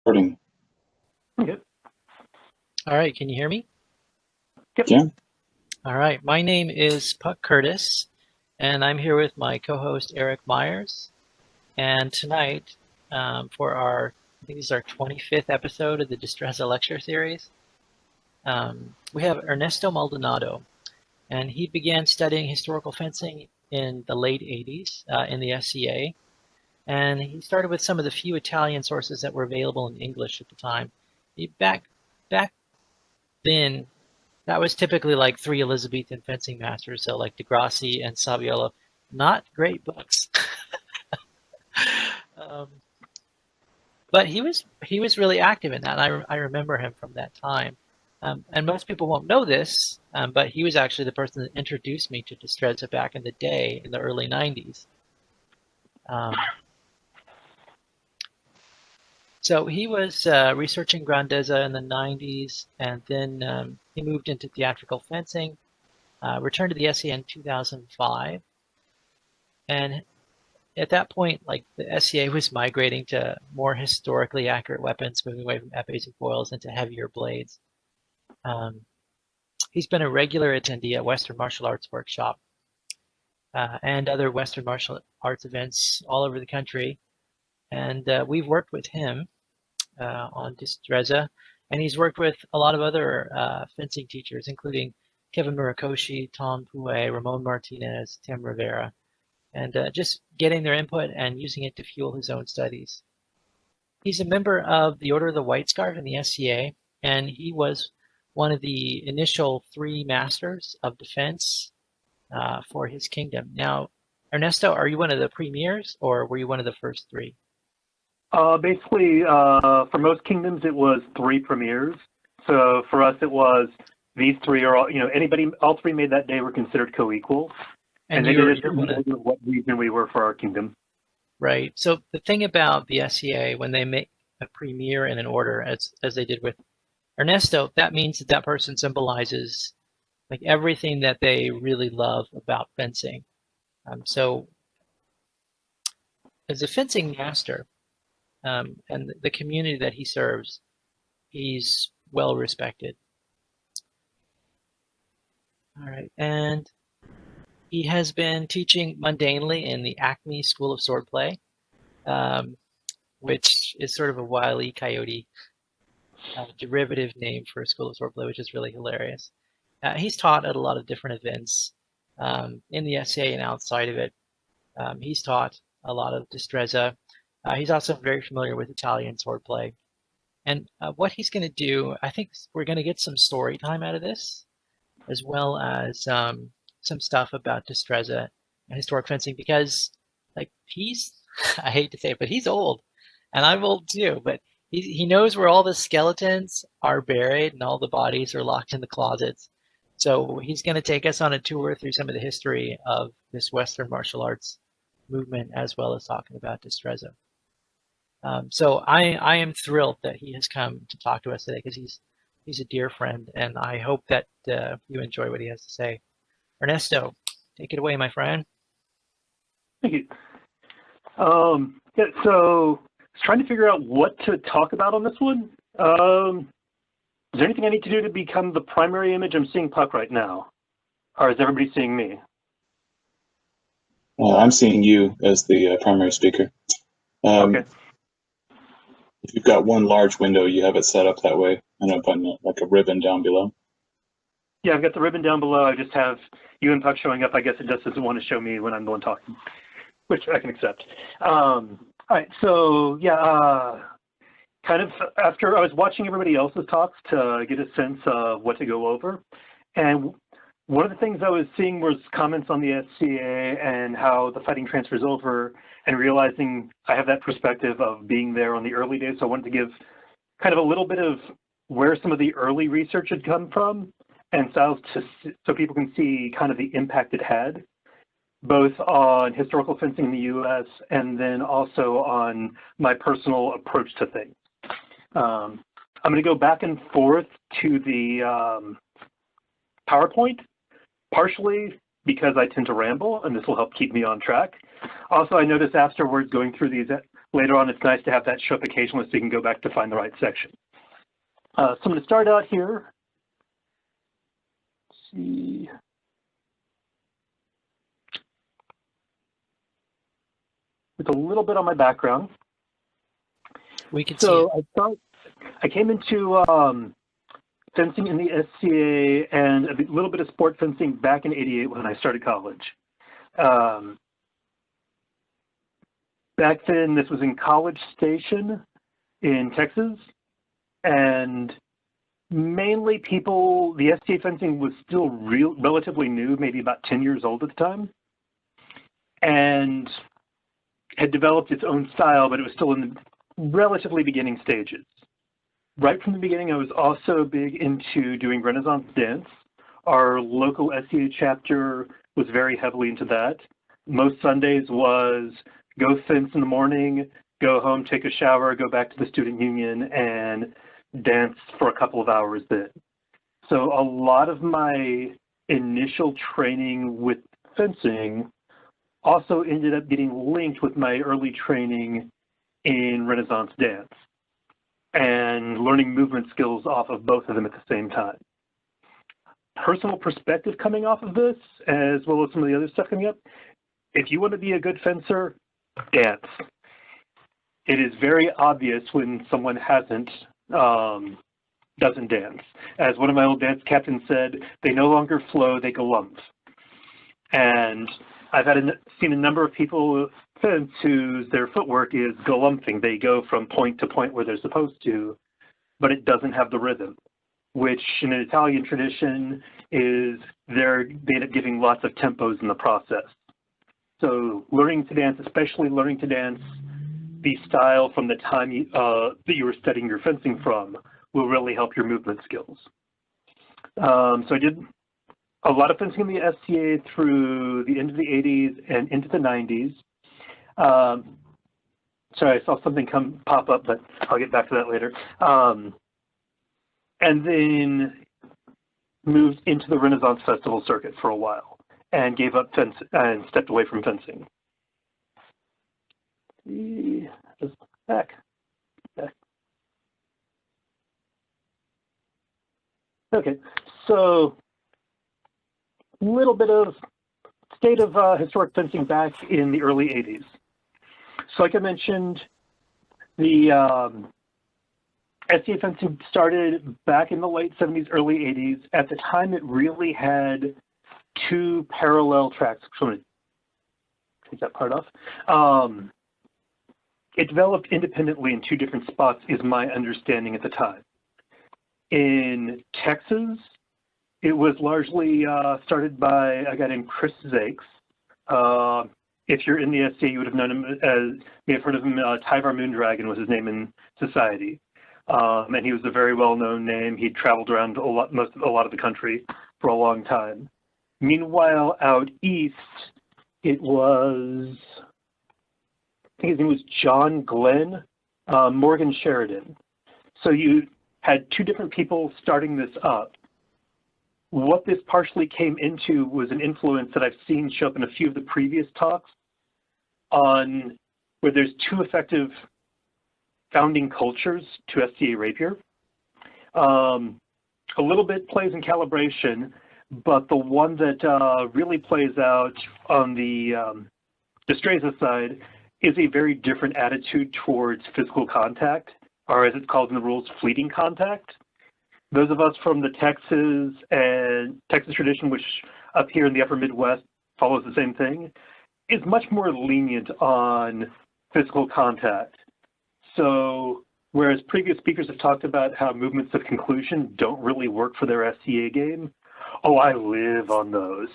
Recording. Yep. All right, can you hear me? Yep. Yeah. All right, my name is Puck Curtis, and I'm here with my co-host Eric Myers. And tonight, for our, I think this is our 25th episode of the Destreza lecture series, we have Ernesto Maldonado, and he began studying historical fencing in the late 80s in the SCA. And he started with some of the few Italian sources that were available in English at the time. Back then, that was typically like 3 Elizabethan fencing masters, so like Degrassi and Saviolo. Not great books. But he was really active in that. And I remember him from that time. And most people won't know this, but he was actually the person that introduced me to Destreza back in the day, in the early 90s. So he was researching Grandezza in the 90s, and then he moved into theatrical fencing, returned to the SCA in 2005. And at that point, like, the SCA was migrating to more historically accurate weapons, moving away from epées and foils into heavier blades. He's been a regular attendee at Western Martial Arts Workshop and other Western martial arts events all over the country. And we've worked with him on Destreza, and he's worked with a lot of other fencing teachers, including Kevin Murakoshi, Tom Puey, Ramon Martinez, Tim Rivera, and just getting their input and using it to fuel his own studies. He's a member of the Order of the White Scarf in the SCA, and he was one of the initial 3 masters of defense for his kingdom. Now, Ernesto, are you one of the premiers, or were you one of the first 3? Basically, for most kingdoms, it was 3 premiers. So for us, it was these 3 are all, all 3 made that day were considered co-equal. And they did it in what region we were for our kingdom. Right. So the thing about the SCA, when they make a premier in an order, as they did with Ernesto, that means that person symbolizes like everything that they really love about fencing. So as a fencing master, and the community that he serves, he's well respected. All right, and he has been teaching mundanely in the Acme School of Swordplay, which is sort of a Wile E. Coyote derivative name for a school of swordplay, which is really hilarious. He's taught at a lot of different events in the SCA and outside of it. He's taught a lot of Destreza. He's also very familiar with Italian swordplay. And what he's going to do, I think we're going to get some story time out of this, as well as some stuff about Destreza and historic fencing, because like I hate to say it, but he's old, and I'm old too, but he knows where all the skeletons are buried and all the bodies are locked in the closets. So he's going to take us on a tour through some of the history of this Western martial arts movement, as well as talking about Destreza. So I am thrilled that he has come to talk to us today, because he's a dear friend, and I hope that you enjoy what he has to say. Ernesto, take it away, my friend. Thank you. Yeah, so I was trying to figure out what to talk about on this one. Is there anything I need to do to become the primary image? I'm seeing Puck right now. Or is everybody seeing me? I'm seeing you as the primary speaker. Okay. If you've got one large window, you have it set up that way, and a button, like a ribbon down below. Yeah, I've got the ribbon down below. I just have you and Puck showing up. I guess it just doesn't want to show me when I'm the one talking, which I can accept. All right, so yeah, kind of after I was watching everybody else's talks to get a sense of what to go over, and one of the things I was seeing was comments on the SCA and how the fighting transfers over, and realizing I have that perspective of being there on the early days. So I wanted to give kind of a little bit of where some of the early research had come from, and styles so people can see kind of the impact it had, both on historical fencing in the US and then also on my personal approach to things. I'm going to go back and forth to the PowerPoint, partially because I tend to ramble, and this will help keep me on track. Also, I noticed afterwards going through these later on, it's nice to have that show up occasionally so you can go back to find the right section. So I'm going to start out here. Let's see. With a little bit on my background. We can see it. I came into fencing in the SCA and a little bit of sport fencing back in '88 when I started college. Back then, this was in College Station in Texas, and mainly the SCA fencing was still relatively new, maybe about 10 years old at the time, and had developed its own style, but it was still in the relatively beginning stages. Right from the beginning, I was also big into doing Renaissance dance. Our local SCA chapter was very heavily into that. Most Sundays was go fence in the morning, go home, take a shower, go back to the student union, and dance for a couple of hours then. So a lot of my initial training with fencing also ended up getting linked with my early training in Renaissance dance and learning movement skills off of both of them at the same time. Personal perspective coming off of this, as well as some of the other stuff coming up, if you want to be a good fencer, dance. It is very obvious when someone doesn't dance. As one of my old dance captains said, they no longer flow, they galump. And I've seen a number of people fence whose their footwork is galumping. They go from point to point where they're supposed to, but it doesn't have the rhythm, which in an Italian tradition is they end up giving lots of tempos in the process. So learning to dance, especially learning to dance the style from the time that you were studying your fencing from, will really help your movement skills. So I did a lot of fencing in the SCA through the end of the 80s and into the 90s. Sorry, I saw something pop up, but I'll get back to that later. And then moved into the Renaissance Festival circuit for a while and gave up and stepped away from fencing. Back. Okay, so a little bit of state of historic fencing back in the early 80s. So like I mentioned, the SCA fencing started back in the late 70s, early 80s. At the time, it really had two parallel tracks. I'm going to take that part off. It developed independently in two different spots, is my understanding at the time. In Texas, it was largely started by a guy named Chris Zakes. If you're in the SCA, you would have known him may have heard of him. Tyvar Moondragon was his name in society. And he was a very well-known name. He traveled around a lot of the country for a long time. Meanwhile, out east, it was, I think his name was John Glenn, Morgan Sheridan. So you had two different people starting this up. What this partially came into was an influence that I've seen show up in a few of the previous talks on where there's two effective founding cultures to SCA rapier. A little bit plays in calibration, but the one that really plays out on the Destreza side is a very different attitude towards physical contact, or as it's called in the rules, fleeting contact. Those of us from the Texas tradition, which up here in the upper Midwest follows the same thing, is much more lenient on physical contact. So whereas previous speakers have talked about how movements of conclusion don't really work for their SCA game, oh, I live on those.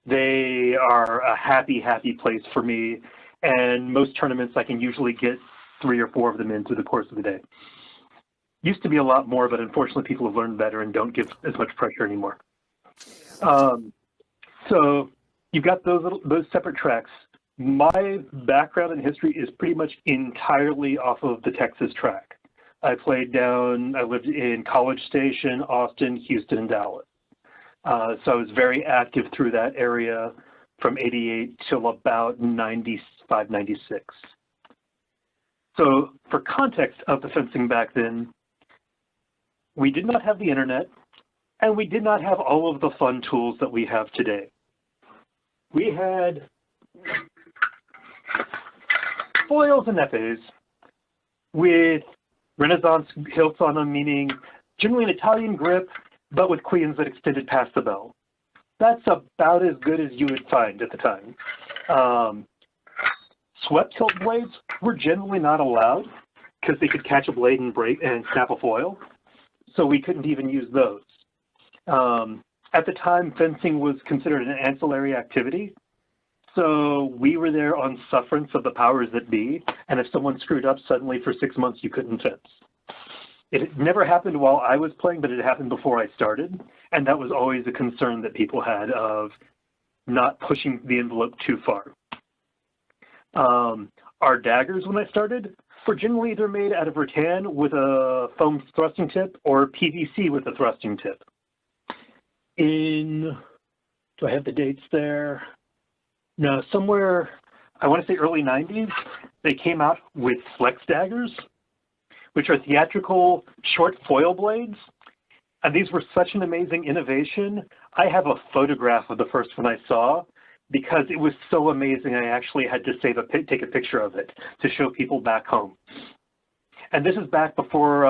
They are a happy, happy place for me. And most tournaments, I can usually get 3 or 4 of them in through the course of the day. Used to be a lot more, but unfortunately people have learned better and don't give as much pressure anymore. So you've got those separate tracks. My background in history is pretty much entirely off of the Texas track. I lived in College Station, Austin, Houston, and Dallas. So I was very active through that area from '88 till about '95, '96. So for context of the fencing back then, we did not have the internet, and we did not have all of the fun tools that we have today. We had foils and epées with Renaissance hilts on them, meaning generally an Italian grip, but with queens that extended past the bell. That's about as good as you would find at the time. Swept hilt blades were generally not allowed because they could catch a blade and break and snap a foil, so we couldn't even use those. At the time, fencing was considered an ancillary activity, so we were there on sufferance of the powers that be, and if someone screwed up suddenly for 6 months, you couldn't fence. It never happened while I was playing, but it happened before I started, and that was always a concern that people had of not pushing the envelope too far. Our daggers, when I started, were generally either made out of rattan with a foam thrusting tip or PVC with a thrusting tip. Do I have the dates there? No, somewhere, I want to say early 90s, they came out with flex daggers, which are theatrical short foil blades. And these were such an amazing innovation. I have a photograph of the first one I saw because it was so amazing I actually had to take a picture of it to show people back home. And this is back before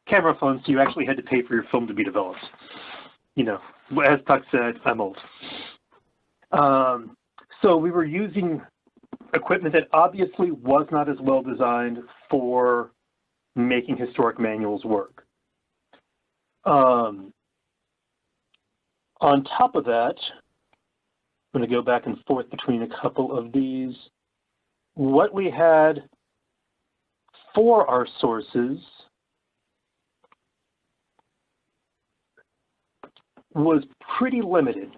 camera phones, so you actually had to pay for your film to be developed. You know, as Puck said, I'm old. So we were using equipment that obviously was not as well designed for making historic manuals work. On top of that, I'm going to go back and forth between a couple of these. What we had for our sources was pretty limited.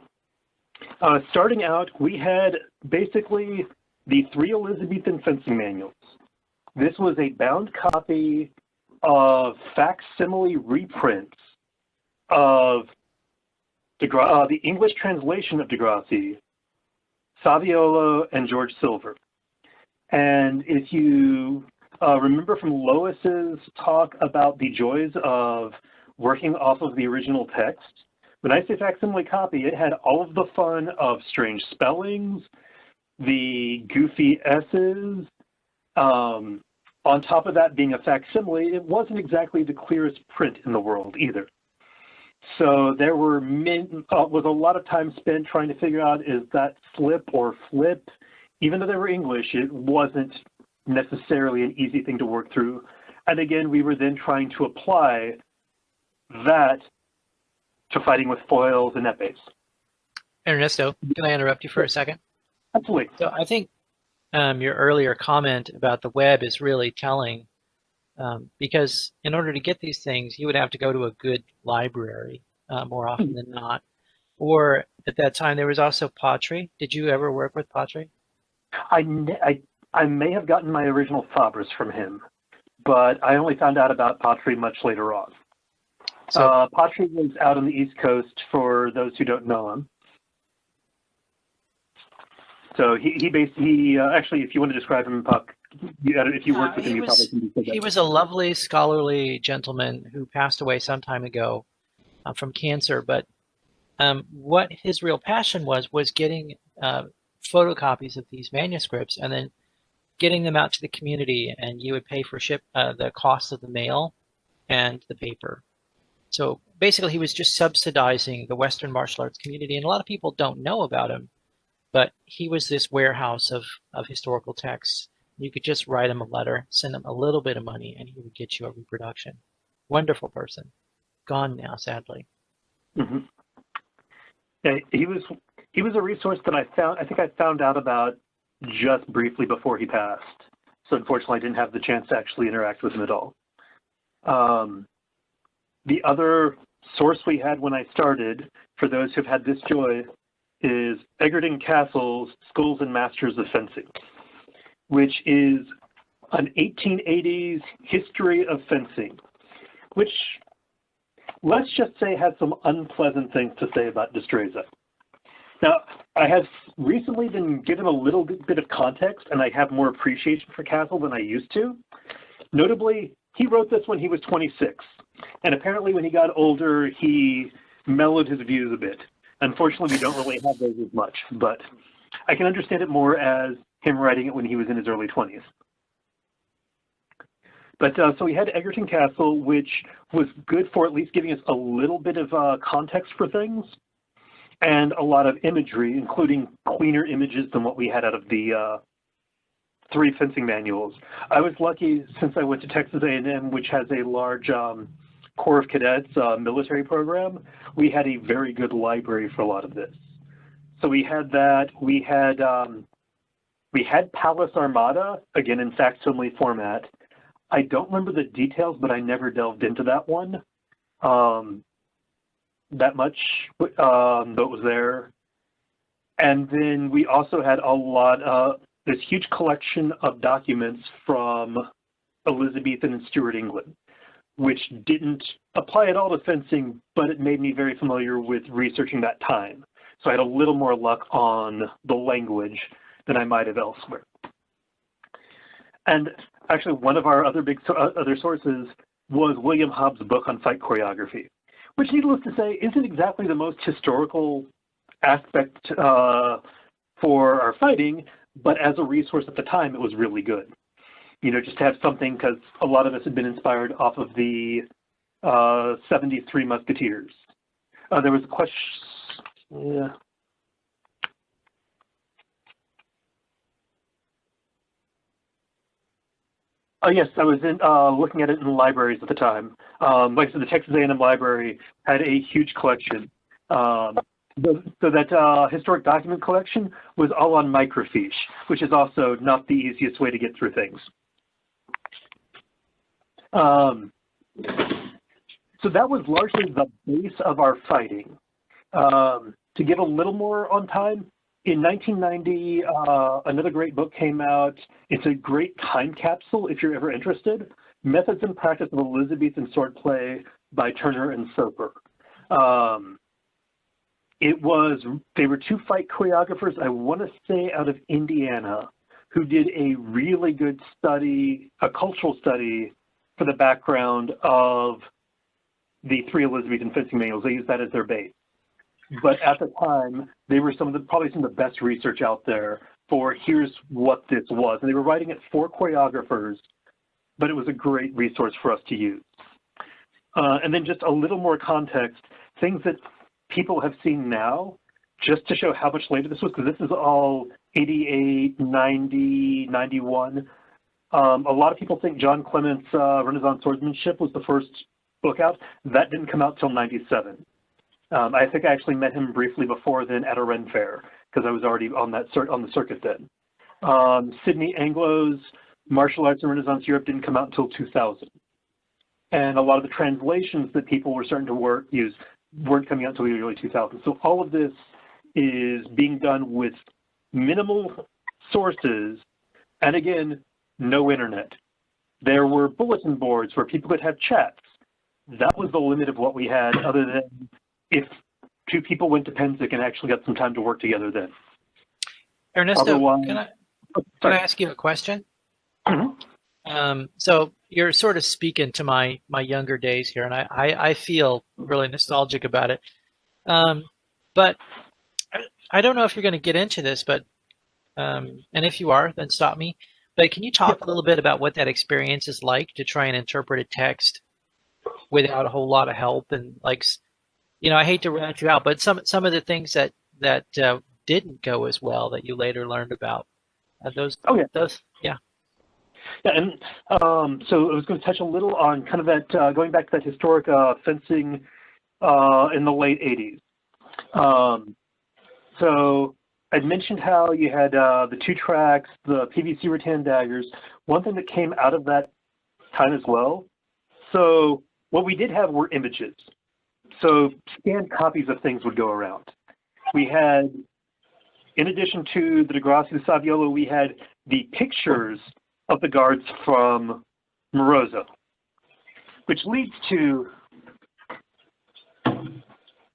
Starting out, we had basically the 3 Elizabethan fencing manuals. This was a bound copy of facsimile reprints of the English translation of Degrassi, Saviolo, and George Silver. And if you remember from Lois's talk about the joys of working off of the original text, when I say facsimile copy, it had all of the fun of strange spellings, the goofy S's. On top of that being a facsimile, it wasn't exactly the clearest print in the world either. So there was a lot of time spent trying to figure out, is that slip or flip? Even though they were English, it wasn't necessarily an easy thing to work through. And again, we were then trying to apply that to fighting with foils and epées. Ernesto, can I interrupt you for a second? Absolutely. So I think your earlier comment about the web is really telling, because in order to get these things, you would have to go to a good library more often than not. Or at that time, there was also pottery. Did you ever work with pottery? I may have gotten my original Fabres from him, but I only found out about pottery much later on. So, pottery was out on the East Coast for those who don't know him. So he actually, if you want to describe him, Puck, if you worked with him, you probably can do that. He was a lovely, scholarly gentleman who passed away some time ago from cancer. But what his real passion was getting photocopies of these manuscripts and then getting them out to the community, and you would pay for the cost of the mail and the paper. So basically, he was just subsidizing the Western martial arts community, and a lot of people don't know about him. But he was this warehouse of historical texts. You could just write him a letter, send him a little bit of money, and he would get you a reproduction. Wonderful person. Gone now, sadly. Mm-hmm. Yeah, he was a resource that I think I found out about just briefly before he passed. So unfortunately, I didn't have the chance to actually interact with him at all. The other source we had when I started, for those who've had this joy, is Egerton Castle's Schools and Masters of Fencing, which is an 1880s history of fencing, which, let's just say, had some unpleasant things to say about Destreza. Now, I have recently been given a little bit of context, and I have more appreciation for Castle than I used to. Notably, he wrote this when he was 26, and apparently when he got older, he mellowed his views a bit. Unfortunately, we don't really have those as much, but I can understand it more as him writing it when he was in his early 20s. But so we had Egerton Castle, which was good for at least giving us a little bit of context for things, and a lot of imagery, including cleaner images than what we had out of the 3 fencing manuals. I was lucky since I went to Texas A&M, which has a large Corps of Cadets military program. We had a very good library for a lot of this. So we had that. We had Palace Armada, again in facsimile format. I don't remember the details, but I never delved into that one that much, though it was there. And then we also had a lot of this huge collection of documents from Elizabethan and Stuart England, which didn't apply at all to fencing, but it made me very familiar with researching that time. So I had a little more luck on the language than I might have elsewhere. And actually, one of our other other sources was William Hobbs' book on fight choreography, which, needless to say, isn't exactly the most historical aspect for our fighting, but as a resource at the time, it was really good. You know, just to have something, because a lot of us had been inspired off of the 73 Musketeers. There was a question, yeah. Oh yes, I was looking at it in the libraries at the time. Like I said, the Texas A&M library had a huge collection. So that historic document collection was all on microfiche, which is also not the easiest way to get through things. So that was largely the base of our fighting. To give a little more on time, in 1990, another great book came out. It's a great time capsule if you're ever interested. Methods and Practice of Elizabethan Swordplay by Turner and Soper. They were 2 fight choreographers, I want to say out of Indiana, who did a really good study, a cultural study for the background of the 3 Elizabethan fencing manuals. They used that as their base. But at the time, they were probably some of the best research out there for here's what this was. And they were writing it for choreographers, but it was a great resource for us to use. And then just a little more context, things that people have seen now, just to show how much later this was, because this is all 88, 90, 91. A lot of people think John Clement's Renaissance Swordsmanship was the first book out. That didn't come out till 97. I think I actually met him briefly before then at a Ren Fair, because I was already on the circuit then. Sidney Anglo's Martial Arts in Renaissance Europe didn't come out until 2000. And a lot of the translations that people were starting to use weren't coming out until the early 2000s. So all of this is being done with minimal sources, and again, no internet. There were bulletin boards where people could have chats. That was the limit of what we had, other than if 2 people went to Penzic and actually got some time to work together then. Ernesto, can I ask you a question? Mm-hmm. So you're sort of speaking to my younger days here, and I feel really nostalgic about it. But I don't know if you're going to get into this, but and if you are, then stop me. But can you talk a little bit about what that experience is like to try and interpret a text without a whole lot of help? And like, you know, I hate to rat you out, but some of the things that didn't go as well that you later learned about. Yeah, and so I was going to touch a little on kind of that, going back to that historic fencing in the late 80s. So I'd mentioned how you had the 2 tracks, the PVC rattan daggers. One thing that came out of that time as well, so what we did have were images. So scanned copies of things would go around. We had, in addition to the Degrassi, the Saviolo, we had the pictures of the guards from Moroso, which leads to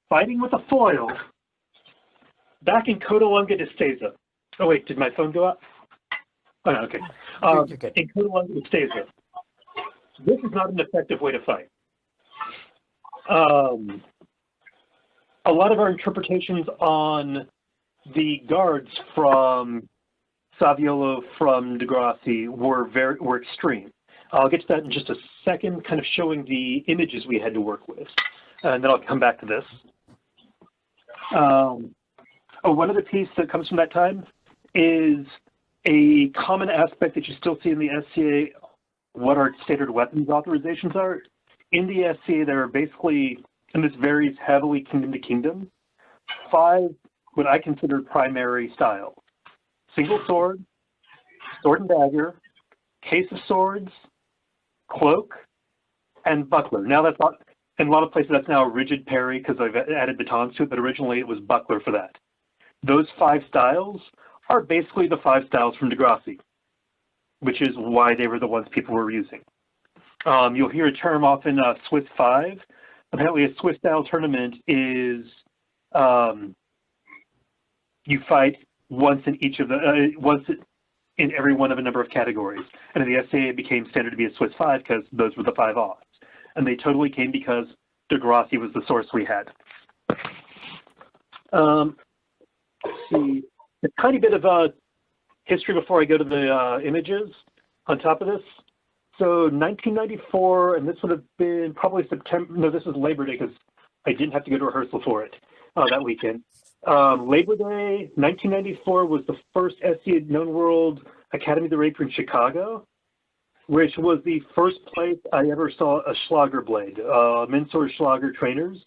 fighting with a foil back in Codalunga Destreza. Oh wait, did my phone go out? Oh no, okay. You're good. In Codalunga Destreza, this is not an effective way to fight. A lot of our interpretations on the guards from Saviolo from Degrassi were extreme. I'll get to that in just a second, kind of showing the images we had to work with, and then I'll come back to this. One other piece that comes from that time is a common aspect that you still see in the SCA, what our standard weapons authorizations are. In the SCA, there are basically, and this varies heavily kingdom to kingdom, 5 what I consider primary styles. Single sword, sword and dagger, case of swords, cloak, and buckler. Now that's not, in a lot of places that's now a rigid parry because I've added batons to it, but originally it was buckler for that. Those 5 styles are basically the 5 styles from Degrassi, which is why they were the ones people were using. You'll hear a term often, Swiss 5. Apparently a Swiss style tournament is you fight once in each of the, in every one of a number of categories. And in the SCA, it became standard to be a Swiss 5 because those were the 5 odds. And they totally came because Degrassi was the source we had. Let's see, a tiny bit of history before I go to the images on top of this. So 1994, and this would have been probably September, no, this was Labor Day because I didn't have to go to rehearsal for it that weekend. Labor Day, 1994 was the first SCA Known World Academy of the Rapier in Chicago, which was the first place I ever saw a Schlager blade, Mensor Schlager trainers,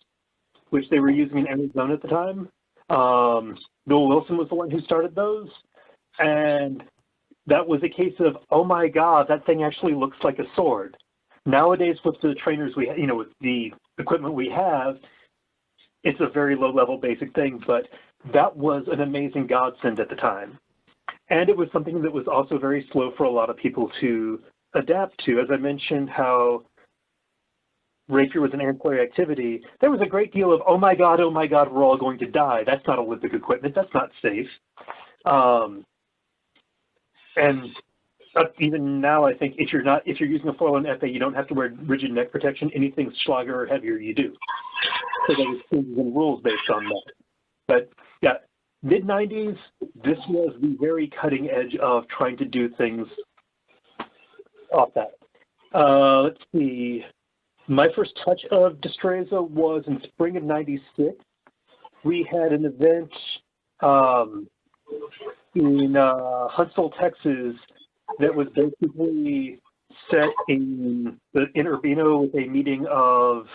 which they were using in Arizona at the time. Bill Wilson was the one who started those, and that was a case of, oh my God, that thing actually looks like a sword. Nowadays, with the trainers we, with the equipment we have, it's a very low-level basic thing, but that was an amazing godsend at the time. And it was something that was also very slow for a lot of people to adapt to. As I mentioned, how rapier was an ancillary activity, there was a great deal of, oh my God, we're all going to die. That's not Olympic equipment. That's not safe. And even now, I think if you're using a 401 FA, you don't have to wear rigid neck protection. Anything Schlager or heavier, you do. So there was changes in rules based on that. But yeah, mid-90s, this was the very cutting edge of trying to do things off that. Let's see. My first touch of Destreza was in spring of '96. We had an event in Huntsville, Texas, that was basically set in Urbino with a meeting of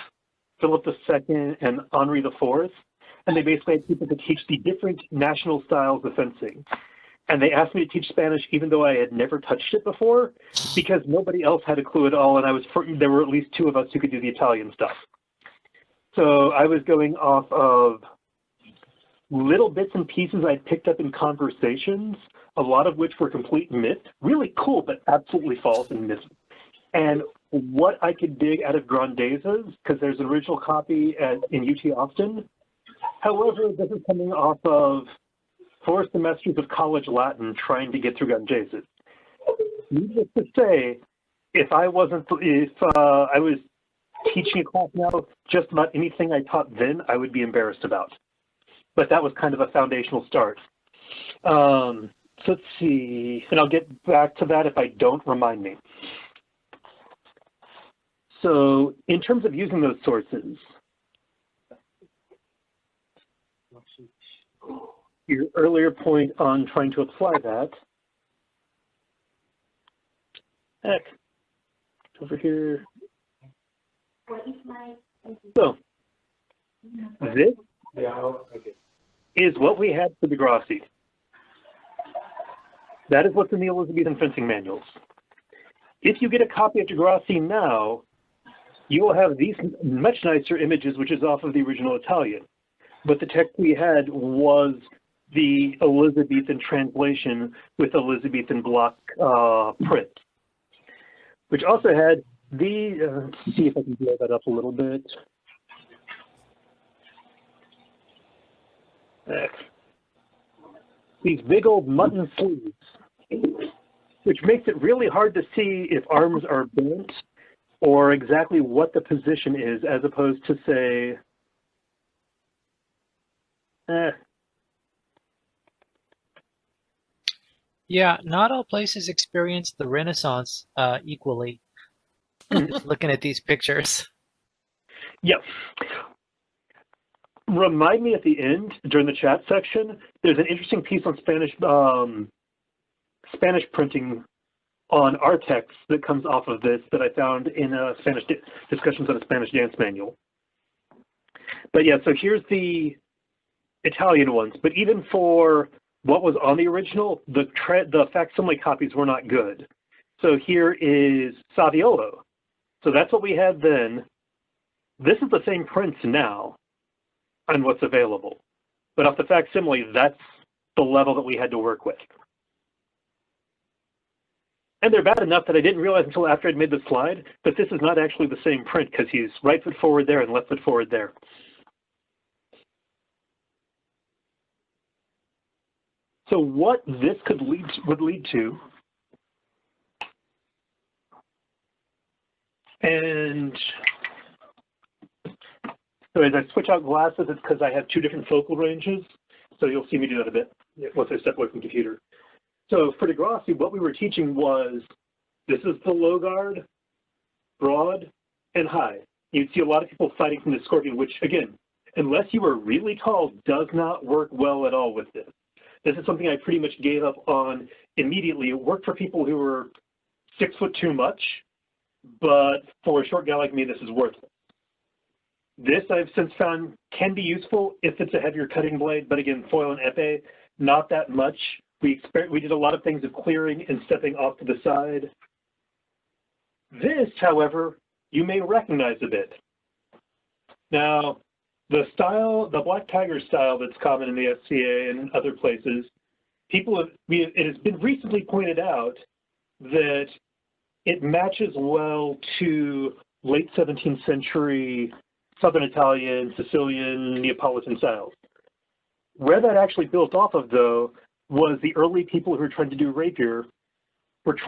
Philip II and Henri IV. And they basically had people to teach the different national styles of fencing. And they asked me to teach Spanish, even though I had never touched it before, because nobody else had a clue at all. And there were at least 2 of us who could do the Italian stuff. So I was going off of little bits and pieces I'd picked up in conversations, a lot of which were complete myth, really cool, but absolutely false and myth. And what I could dig out of Grandezas, because there's an original copy in UT Austin. However, this is coming off of 4 semesters of college Latin trying to get through Grandezas. Needless to say, if I was teaching a class now, just about anything I taught then, I would be embarrassed about. But that was kind of a foundational start. So let's see, and I'll get back to that if I don't, remind me. So in terms of using those sources, your earlier point on trying to apply that, heck, over here. So this is what we had for Degrassi. That is what's in the Elizabethan fencing manuals. If you get a copy of Degrassi now, you will have these much nicer images, which is off of the original Italian. But the text we had was the Elizabethan translation with Elizabethan block print, which also had the, let's see if I can blow that up a little bit. these big old mutton sleeves, which makes it really hard to see if arms are bent or exactly what the position is, as opposed to, say, Yeah, not all places experienced the Renaissance equally. Just looking at these pictures. Yep. Remind me at the end, during the chat section, there's an interesting piece on Spanish printing on our text that comes off of this that I found in Spanish discussions on a Spanish dance manual. But yeah, so here's the Italian ones. But even for what was on the original, the facsimile copies were not good. So here is Saviolo. So that's what we had then. This is the same prints now on what's available. But off the facsimile, that's the level that we had to work with. And they're bad enough that I didn't realize until after I'd made the slide that this is not actually the same print, because he's right foot forward there and left foot forward there. So what this would lead to, and so as I switch out glasses, it's because I have two different focal ranges. So you'll see me do that a bit once I step away from the computer. So for Degrassi, what we were teaching was, this is the low guard, broad, and high. You'd see a lot of people fighting from the scorpion, which again, unless you are really tall, does not work well at all with this. This is something I pretty much gave up on immediately. It worked for people who were 6 foot too much, but for a short guy like me, this is worthless. This I've since found can be useful if it's a heavier cutting blade, but again, foil and epee, not that much. We did a lot of things of clearing and stepping off to the side. This, however, you may recognize a bit. Now, the style, the Black Tiger style that's common in the SCA and other places, it has been recently pointed out that it matches well to late 17th century Southern Italian, Sicilian, Neapolitan styles. Where that actually built off of, though, was the early people who were trying to do rapier were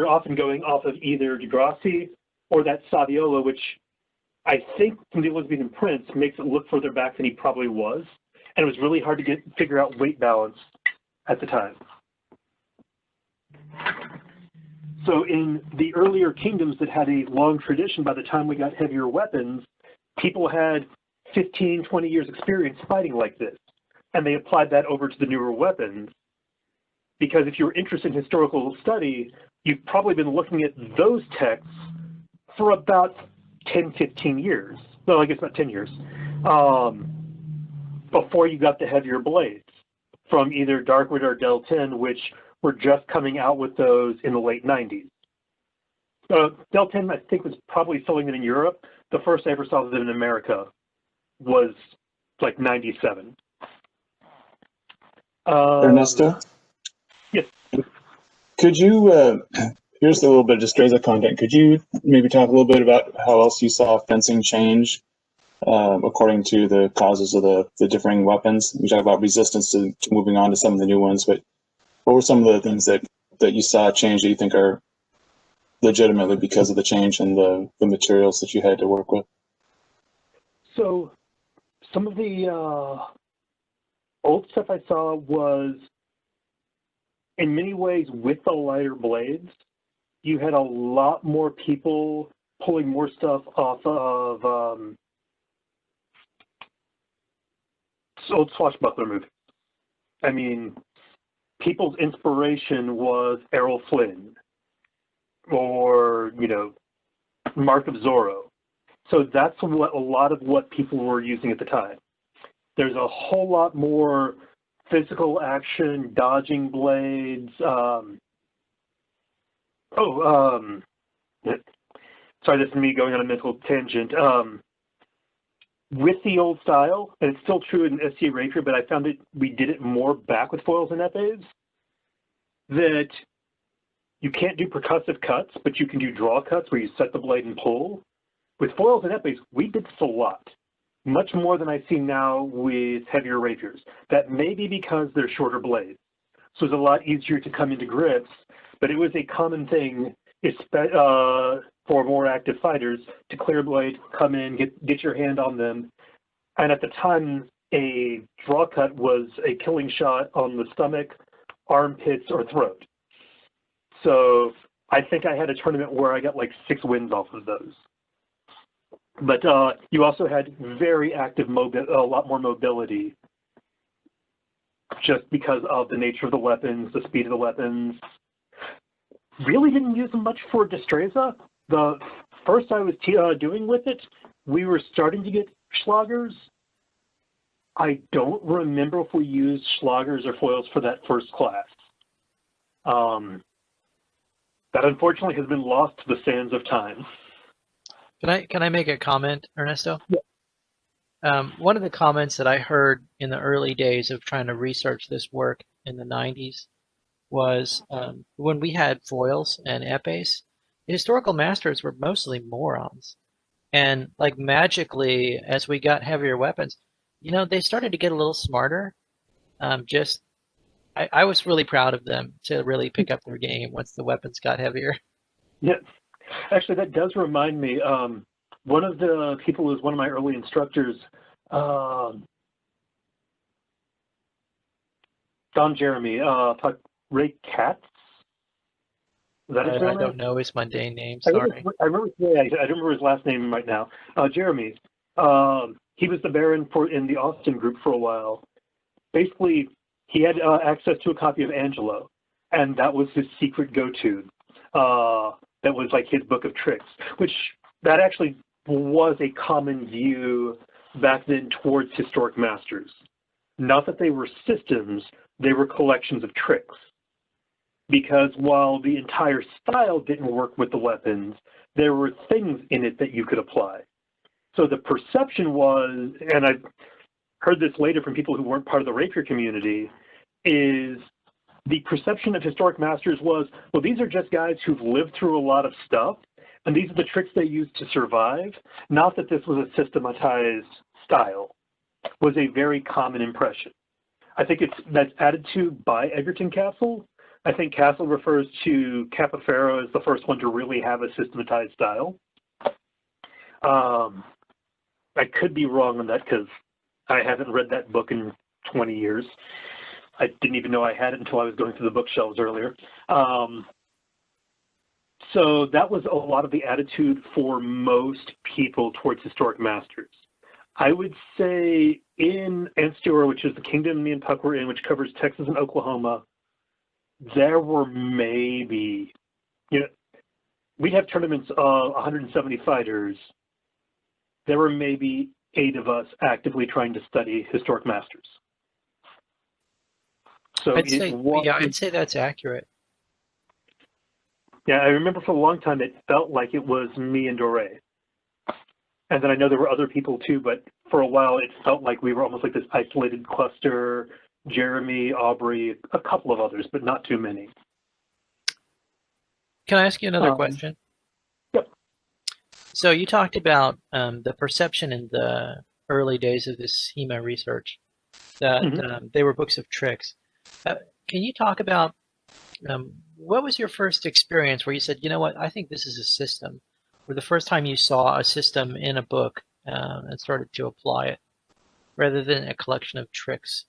often going off of either Degrassi or that Saviolo, which I think from the Elizabethan prints makes it look further back than he probably was, and it was really hard to figure out weight balance at the time. So in the earlier kingdoms that had a long tradition, by the time we got heavier weapons, people had 15, 20 years experience fighting like this, and they applied that over to the newer weapons. Because if you're interested in historical study, you've probably been looking at those texts for about 10, 15 years. Well, I guess not 10 years. Before you got the heavier blades from either Darkwood or Del 10, which were just coming out with those in the late 90s. Del 10, I think, was probably selling it in Europe. The first I ever saw them in America was like 97. Ernesto? Yes. Could you, here's a little bit of Destreza content. Could you maybe talk a little bit about how else you saw fencing change according to the causes of the differing weapons? We talk about resistance to moving on to some of the new ones, but what were some of the things that you saw change that you think are legitimately because of the change in the materials that you had to work with? So some of the old stuff I saw was, in many ways, with the lighter blades, you had a lot more people pulling more stuff off of old swashbuckler movies. I mean, people's inspiration was Errol Flynn or, you know, Mark of Zorro. So that's what a lot of what people were using at the time. There's a whole lot more physical action, dodging blades. Sorry, this is me going on a mental tangent. With the old style, and it's still true in SCA Rapier, but I found that we did it more back with foils and epées, that you can't do percussive cuts, but you can do draw cuts where you set the blade and pull. With foils and epées, we did this a lot. Much more than I see now with heavier rapiers. That may be because they're shorter blades. so it was a lot easier to come into grips. But it was a common thing for more active fighters to clear a blade, come in, get your hand on them. And at the time, a draw cut was a killing shot on the stomach, armpits, or throat. So I think I had a tournament where I got like 6 wins off of those. But you also had very active a lot more mobility, just because of the nature of the weapons, the speed of the weapons. Really didn't use them much for Destreza. The first I was doing with it, we were starting to get Schlagers. I don't remember if we used Schlagers or foils for that first class. That unfortunately has been lost to the sands of time. Can I make a comment, Ernesto? Yeah. One of the comments that I heard in the early days of trying to research this work in the 90s was when we had foils and epes, the historical masters were mostly morons. And like magically, as we got heavier weapons, they started to get a little smarter. I was really proud of them to really pick up their game once the weapons got heavier. Yeah, actually, that does remind me. One of the people who was one of my early instructors, Don Jeremy, Ray Katz. Is that his real name? I don't know his mundane name. Sorry. I don't remember his last name right now. Jeremy. He was the Baron in the Austin group for a while. Basically, he had access to a copy of Angelo, and that was his secret go-to. That was like his book of tricks, which that actually was a common view back then towards historic masters. Not that they were systems, they were collections of tricks. Because while the entire style didn't work with the weapons, there were things in it that you could apply. So the perception was, and I've heard this later from people who weren't part of the rapier community, is the perception of historic masters was, well, these are just guys who've lived through a lot of stuff, and these are the tricks they used to survive, not that this was a systematized style, was a very common impression. I think that's added to by Egerton Castle. I think Castle refers to Capoferro as the first one to really have a systematized style. I could be wrong on that because I haven't read that book in 20 years. I didn't even know I had it until I was going through the bookshelves earlier. So that was a lot of the attitude for most people towards historic masters. I would say in Ansteor, which is the kingdom me and Puck were in, which covers Texas and Oklahoma, there were maybe, we'd have tournaments of 170 fighters. There were maybe 8 of us actively trying to study historic masters. So I'd say that's accurate. Yeah, I remember for a long time it felt like it was me and Dore. And then I know there were other people too, but for a while it felt like we were almost like this isolated cluster. Jeremy, Aubrey, a couple of others, but not too many. Can I ask you another question? Yep. So you talked about the perception in the early days of this HEMA research that they were books of tricks. Can you talk about what was your first experience where you said, you know what, I think this is a system, or the first time you saw a system in a book and started to apply it rather than a collection of tricks?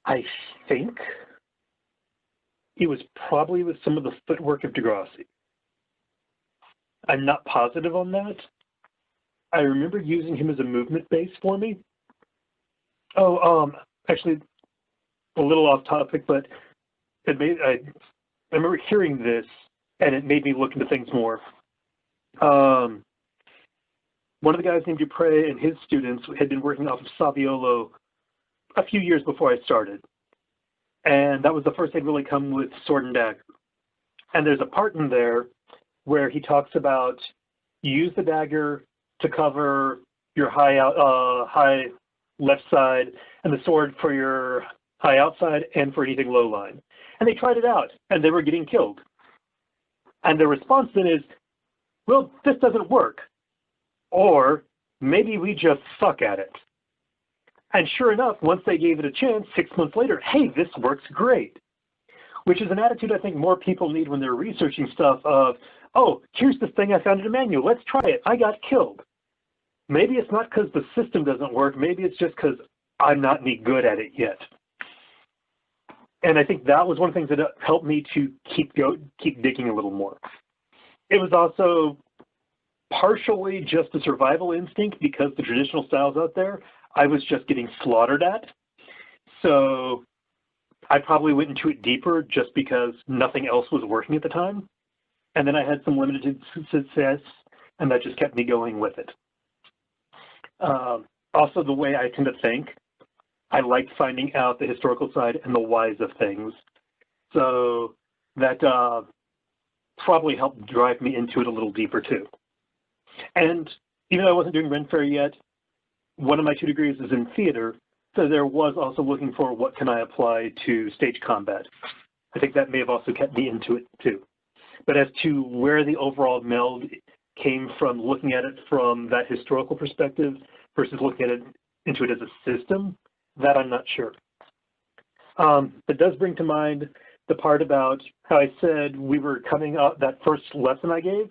I think it was probably with some of the footwork of Degrassi. I'm not positive on that. I remember using him as a movement base for me. Actually, a little off topic, but I remember hearing this, and it made me look into things more. One of the guys named Dupre and his students had been working off of Saviolo a few years before I started. And that was the first they'd really come with sword and dagger. And there's a part in there where he talks about use the dagger to cover your high left side and the sword for your high outside and for anything low line. And they tried it out and they were getting killed. And the response then is, well, this doesn't work. Or maybe we just suck at it. And sure enough, once they gave it a chance, 6 months later, hey, this works great. Which is an attitude I think more people need when they're researching stuff of, oh, here's this thing I found in a manual. Let's try it. I got killed. Maybe it's not because the system doesn't work. Maybe it's just because I'm not any good at it yet. And I think that was one of the things that helped me to keep digging a little more. It was also partially just a survival instinct because the traditional styles out there, I was just getting slaughtered at. So I probably went into it deeper just because nothing else was working at the time. And then I had some limited success, and that just kept me going with it. Also, the way I tend to think, I like finding out the historical side and the whys of things. So that probably helped drive me into it a little deeper too. And even though I wasn't doing Ren Fair yet, one of my 2 degrees is in theater, so there was also looking for what can I apply to stage combat. I think that may have also kept me into it too. But as to where the overall meld came from, looking at it from that historical perspective versus looking at it into it as a system, that I'm not sure. It does bring to mind the part about how I said we were coming up, that first lesson I gave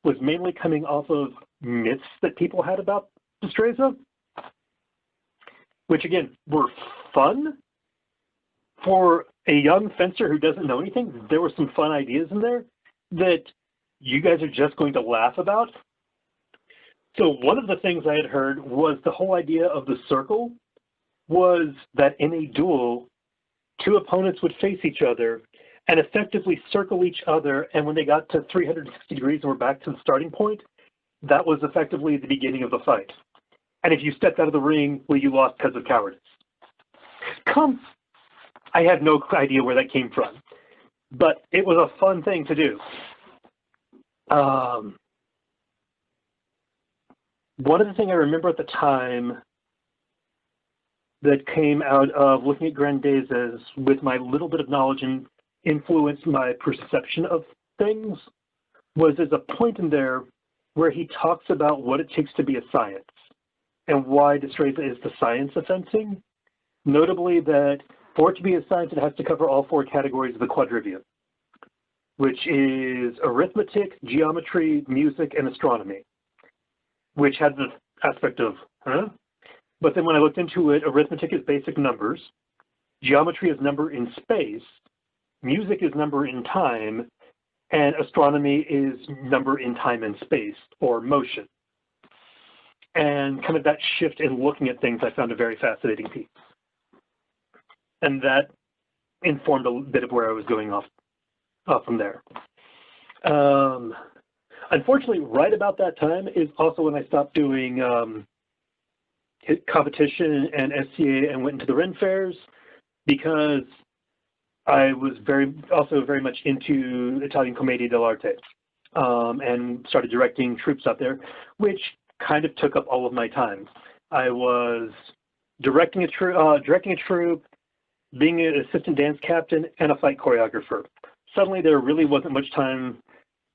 was mainly coming off of myths that people had about Destreza, which again were fun. For a young fencer who doesn't know anything, there were some fun ideas in there that you guys are just going to laugh about. So one of the things I had heard was the whole idea of the circle was that in a duel, 2 opponents would face each other and effectively circle each other, and when they got to 360 degrees and were back to the starting point, that was effectively the beginning of the fight. And if you stepped out of the ring, well, you lost because of cowardice. I have no idea where that came from, but it was a fun thing to do. One of the things I remember at the time that came out of looking at Grandezas with my little bit of knowledge and influenced my perception of things was there's a point in there where he talks about what it takes to be a science and why Destreza is the science of fencing. Notably that for it to be a science, it has to cover all 4 categories of the quadrivium, which is arithmetic, geometry, music, and astronomy, which had the aspect of, huh? But then when I looked into it, arithmetic is basic numbers, geometry is number in space, music is number in time, and astronomy is number in time and space, or motion. And kind of that shift in looking at things I found a very fascinating piece. And that informed a bit of where I was going off from there. Unfortunately, right about that time is also when I stopped doing competition and SCA and went into the Ren fairs, because I was also very much into Italian Commedia dell'arte and started directing troops out there, which kind of took up all of my time. I was directing a troop, being an assistant dance captain, and a fight choreographer. Suddenly there really wasn't much time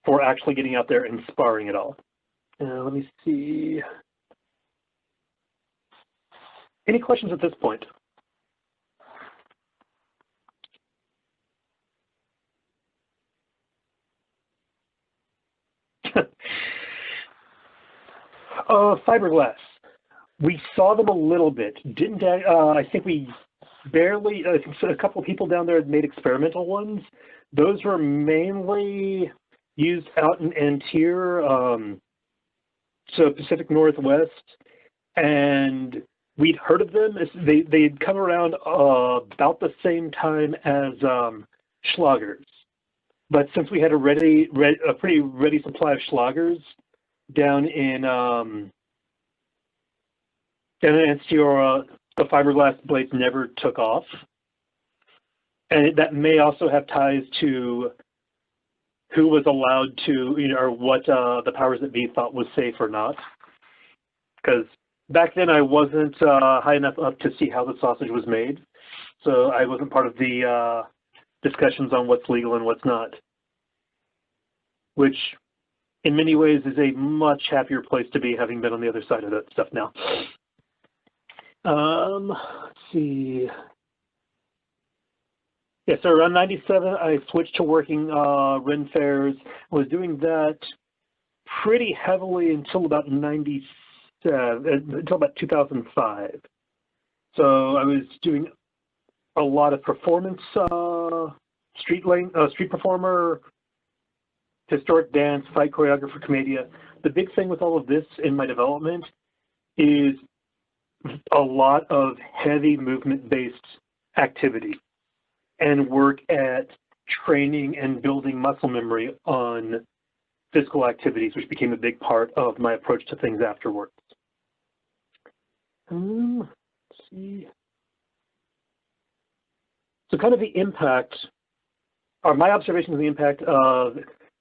for actually getting out there and sparring at all. Let me see. Any questions at this point? Fiberglass. We saw them a little bit. Didn't I think we barely, I think a couple of people down there had made experimental ones. Those were mainly used out in Antier, so Pacific Northwest, and we'd heard of them. They'd come around about the same time as Schlagers. But since we had a pretty ready supply of Schlagers down in Antier, the fiberglass blades never took off. And that may also have ties to who was allowed to, or what the powers that be thought was safe or not. Because back then I wasn't high enough up to see how the sausage was made. So I wasn't part of the discussions on what's legal and what's not. Which, in many ways, is a much happier place to be, having been on the other side of that stuff now. Let's see. Yeah, so around 97, I switched to working Ren fairs. I was doing that pretty heavily until about 2005. So I was doing a lot of performance, street performer, historic dance, fight choreographer, commedia. The big thing with all of this in my development is a lot of heavy movement-based activity and work at training and building muscle memory on physical activities, which became a big part of my approach to things afterwards. Let's see. So kind of the impact, or my observation of the impact of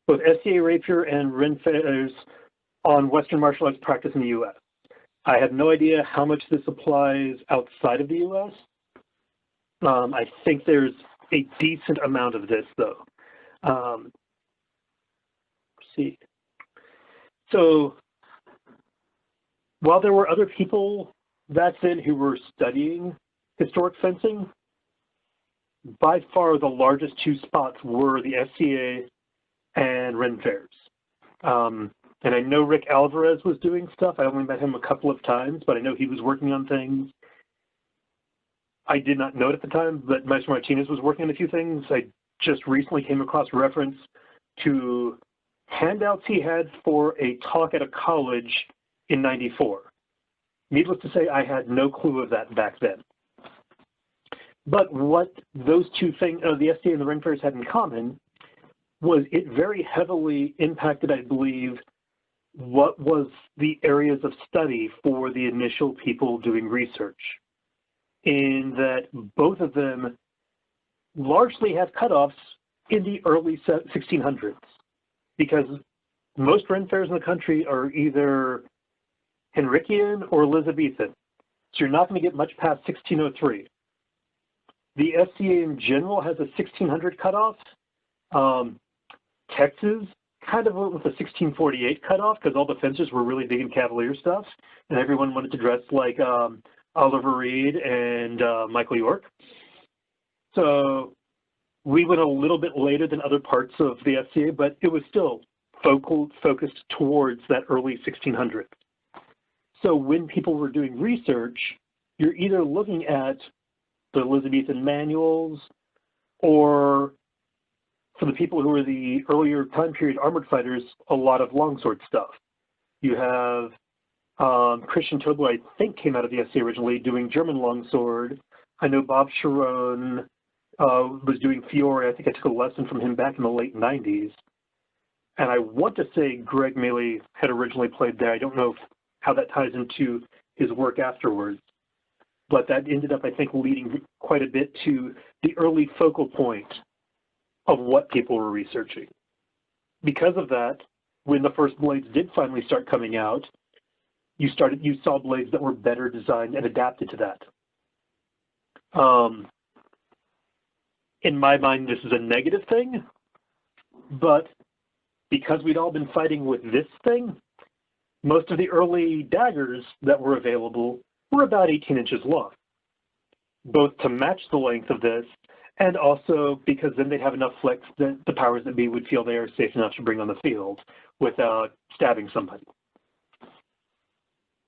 both SCA rapier and Ren fairs on Western martial arts practice in the U.S. I have no idea how much this applies outside of the U.S. I think there's a decent amount of this, though. Let's see. So while there were other people back then who were studying historic fencing, by far the largest two spots were the SCA and Ren fairs. And I know Rick Alvarez was doing stuff. I only met him a couple of times, but I know he was working on things. I did not know it at the time, but Maestro Martinez was working on a few things. I just recently came across reference to handouts he had for a talk at a college in '94. Needless to say, I had no clue of that back then. But what those two things, the SCA and the Ren fairs had in common was it very heavily impacted, I believe, what was the areas of study for the initial people doing research, in that both of them largely have cutoffs in the early 1600s, because most Ren fairs in the country are either Henrician or Elizabethan, so you're not going to get much past 1603. The SCA in general has a 1600 cutoff. Texas kind of went with a 1648 cutoff because all the fencers were really big in Cavalier stuff, and everyone wanted to dress like Oliver Reed and Michael York. So we went a little bit later than other parts of the SCA, but it was still focused towards that early 1600s. So when people were doing research, you're either looking at the Elizabethan manuals, or for the people who were the earlier time period armored fighters, a lot of longsword stuff. You have Christian Tobler, I think, came out of the SCA originally doing German longsword. I know Bob Sharon was doing Fiore. I think I took a lesson from him back in the late 90s. And I want to say Greg Maley had originally played there. I don't know how that ties into his work afterwards. But that ended up, I think, leading quite a bit to the early focal point of what people were researching. Because of that, when the first blades did finally start coming out, you saw blades that were better designed and adapted to that. In my mind, this is a negative thing, but because we'd all been fighting with this thing, most of the early daggers that were available were about 18 inches long, both to match the length of this and also because then they'd have enough flex that the powers that be would feel they are safe enough to bring on the field without stabbing somebody,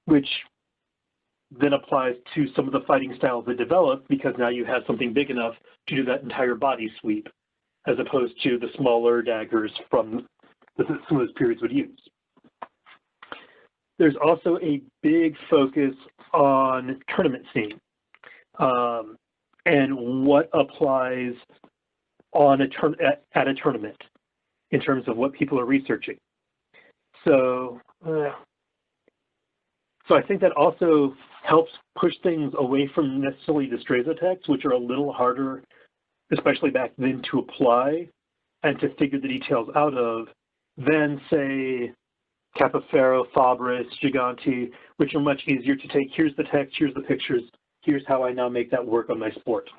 which then applies to some of the fighting styles that develop, because now you have something big enough to do that entire body sweep, as opposed to the smaller daggers from some of those periods would use. There's also a big focus on tournament scene and what applies on at a tournament in terms of what people are researching. So I think that also helps push things away from necessarily Destreza texts, which are a little harder, especially back then, to apply and to figure the details out of, than, say, Capoferro, Fabris, Giganti, which are much easier to take. Here's the text, here's the pictures, here's how I now make that work on my sport.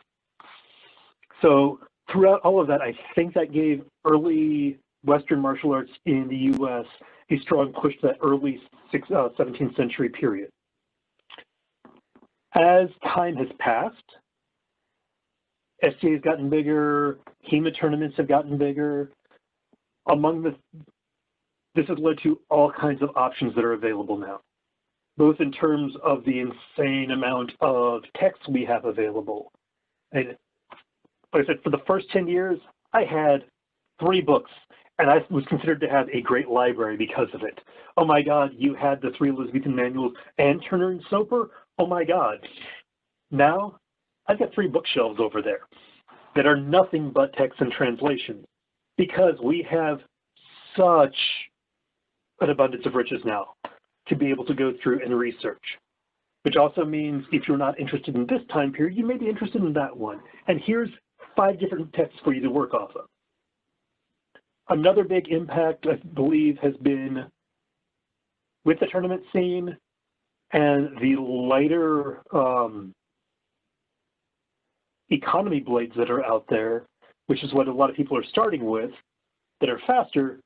So throughout all of that, I think that gave early Western martial arts in the U.S. a strong push to that early 17th century period. As time has passed, SCA has gotten bigger, HEMA tournaments have gotten bigger. This has led to all kinds of options that are available now, both in terms of the insane amount of text we have available. And like I said, for the first 10 years, I had 3 books, and I was considered to have a great library because of it. Oh my God, you had the 3 Elizabethan manuals and Turner and Soper? Oh my God. Now, I've got 3 bookshelves over there that are nothing but text and translation because we have such an abundance of riches now to be able to go through and research, which also means if you're not interested in this time period, you may be interested in that one. And here's 5 different texts for you to work off of. Another big impact, I believe, has been with the tournament scene and the lighter economy blades that are out there, which is what a lot of people are starting with, that are faster.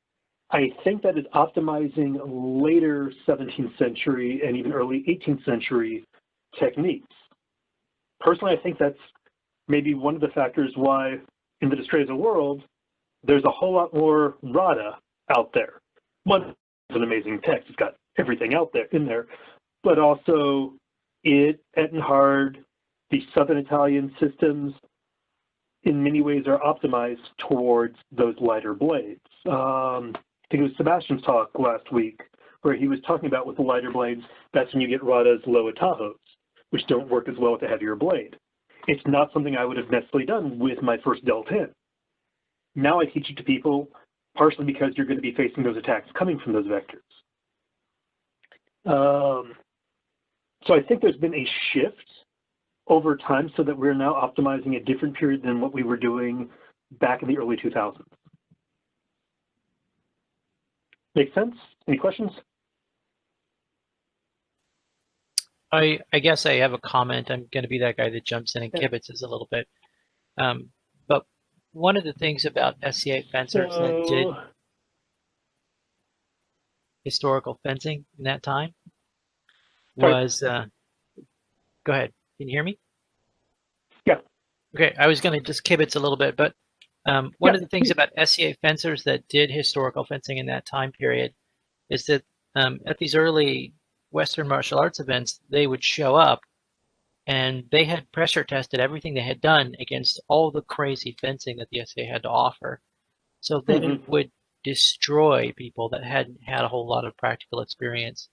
I think that is optimizing later 17th century and even early 18th century techniques. Personally, I think that's maybe one of the factors why in the Destreza world, there's a whole lot more Rada out there. One, it's an amazing text. It's got everything out there in there, but also it, Ettenhard, the Southern Italian systems in many ways are optimized towards those lighter blades. I think it was Sebastian's talk last week where he was talking about with the lighter blades, that's when you get Rada's low Atahos, which don't work as well with a heavier blade. It's not something I would have necessarily done with my first Del 10. Now I teach it to people, partially because you're going to be facing those attacks coming from those vectors. So I think there's been a shift over time so that we're now optimizing a different period than what we were doing back in the early 2000s. Make sense? Any questions? I guess I have a comment. I'm going to be that guy that jumps in and kibitzes a little bit. But one of the things about SCA fencers that did historical fencing in that time was, go ahead, can you hear me? Yeah. Okay, I was going to just kibitz a little bit, but one of the things about SCA fencers that did historical fencing in that time period is that at these early Western martial arts events, they would show up and they had pressure tested everything they had done against all the crazy fencing that the SCA had to offer. So then it would destroy people that hadn't had a whole lot of practical experience.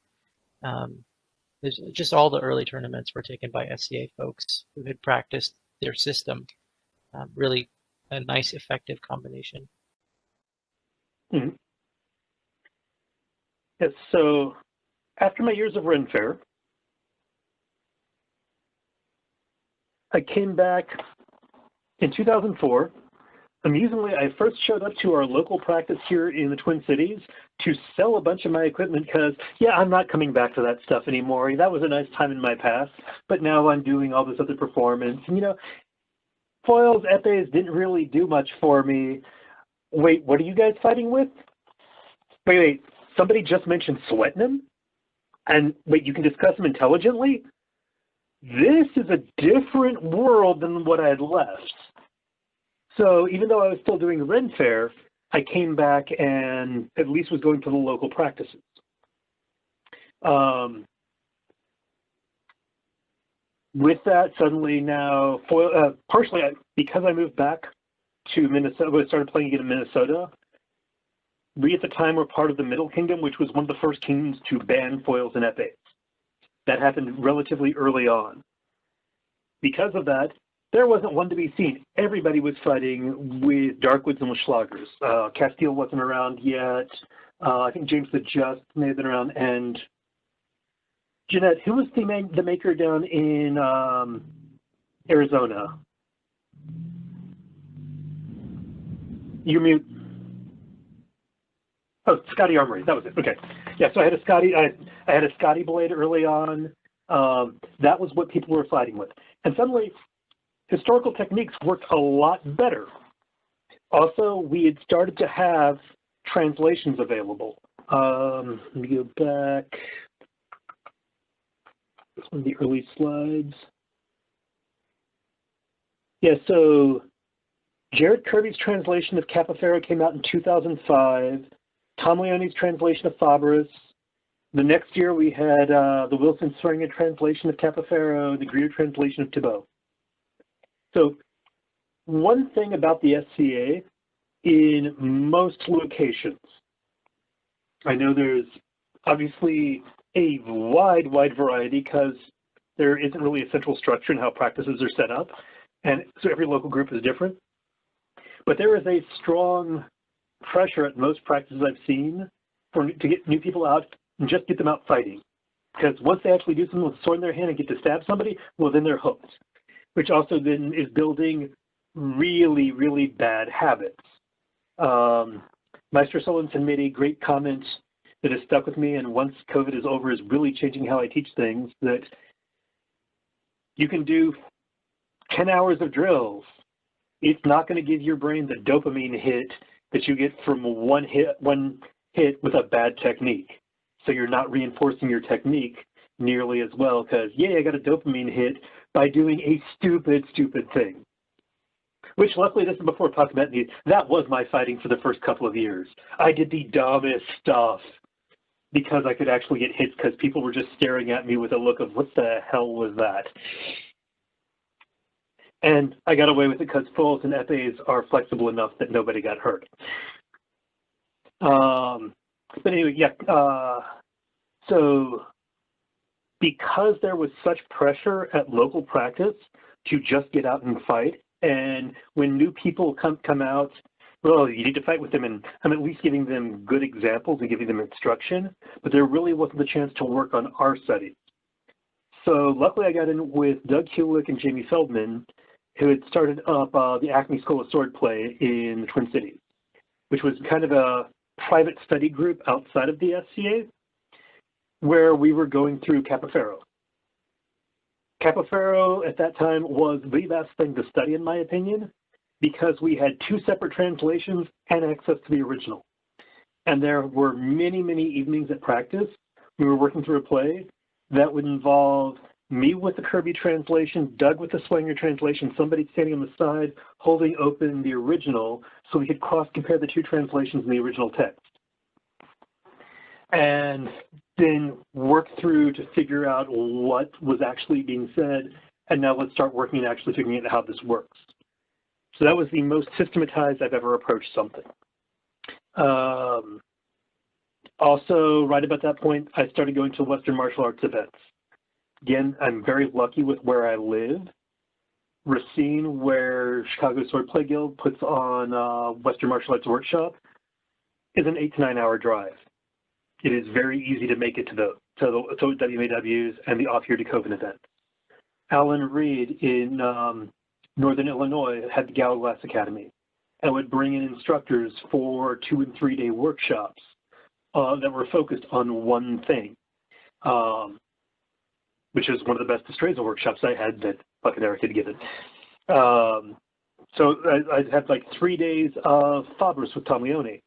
Just all the early tournaments were taken by SCA folks who had practiced their system. Really a nice, effective combination. Yes, so after my years of Ren Fair, I came back in 2004. Amusingly, I first showed up to our local practice here in the Twin Cities to sell a bunch of my equipment because, yeah, I'm not coming back to that stuff anymore. That was a nice time in my past, but now I'm doing all this other performance. And, you know, foils, epes didn't really do much for me. Wait, what are you guys fighting with? Wait, somebody just mentioned sweating them? And wait, you can discuss them intelligently? This is a different world than what I had left. So even though I was still doing Ren Fair, I came back and at least was going to the local practices. With that, suddenly now, partially because I moved back to Minnesota, I started playing again in Minnesota. We at the time were part of the Middle Kingdom, which was one of the first kingdoms to ban foils and epes. That happened relatively early on. Because of that, there wasn't one to be seen. Everybody was fighting with Darkwoods and with Schlagers. Castile wasn't around yet. I think James the Just may have been around. And Jeanette, who was the maker down in Arizona? You mute. Oh, Scotty Armory. That was it. Okay. Yeah. So I had a Scotty. I had a Scotty blade early on. That was what people were fighting with, and suddenly, historical techniques worked a lot better. Also, we had started to have translations available. Let me go back. one of the early slides. Yeah, so Jared Kirby's translation of Capoferro came out in 2005. Tom Leone's translation of Fabris. The next year we had the Wilson Swearingen translation of Capoferro, the Greer translation of Thibault. So one thing about the SCA, in most locations, I know there's obviously a wide variety because there isn't really a central structure in how practices are set up. And so every local group is different. But there is a strong pressure at most practices I've seen to get new people out and just get them out fighting. Because once they actually do something with a sword in their hand and get to stab somebody, well, then they're hooked. Which also then is building really bad habits. Maestro Solensen made a great comment that has stuck with me, and once COVID is over is really changing how I teach things, that you can do 10 hours of drills. It's not going to give your brain the dopamine hit that you get from one hit with a bad technique. So you're not reinforcing your technique nearly as well because, yeah, I got a dopamine hit by doing a stupid thing. Which luckily, this is before Puck met me, that was my fighting for the first couple of years. I did the dumbest stuff because I could actually get hits because people were just staring at me with a look of, what the hell was that? And I got away with it because fulls and epes are flexible enough that nobody got hurt. But anyway, yeah. So because there was such pressure at local practice to just get out and fight, and when new people come out, well, you need to fight with them, and I'm at least giving them good examples and giving them instruction, but there really wasn't the chance to work on our studies. So luckily I got in with Doug Hulick and Jamie Feldman, who had started up the Acme School of Swordplay in the Twin Cities, which was kind of a private study group outside of the SCA, where we were going through Capoferro. Capoferro at that time was the best thing to study, in my opinion, because we had two separate translations and access to the original. And there were many evenings at practice. We were working through a play that would involve me with the Kirby translation, Doug with the Swenger translation, somebody standing on the side holding open the original so we could cross-compare the two translations in the original text. And then work through to figure out what was actually being said, and now let's start working and actually figuring out how this works. So that was the most systematized I've ever approached something. Also, right about that point, I started going to Western martial arts events. Again, I'm very lucky with where I live. Racine, where Chicago Swordplay Guild puts on Western martial arts workshop, is an 8 to 9 hour drive. It is very easy to make it to the WMAWs and the Off Year to Coven event. Alan Reed in Northern Illinois had the Gallaglass Academy and would bring in instructors for 2 and 3 day workshops that were focused on one thing, which is one of the best Destreza workshops I had that fucking Eric had given. So I had like 3 days of Fabris with Tom Leone.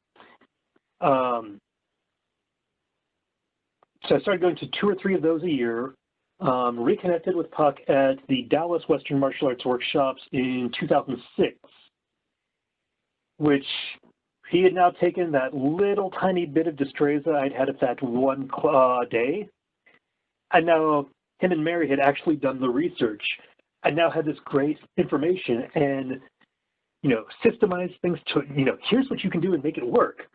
So I started going to 2 or 3 of those a year, reconnected with Puck at the Dallas Western Martial Arts Workshops in 2006, which he had now taken that little tiny bit of Destreza I'd had at that one day, and now him and Mary had actually done the research and now had this great information and, systemized things to, here's what you can do and make it work.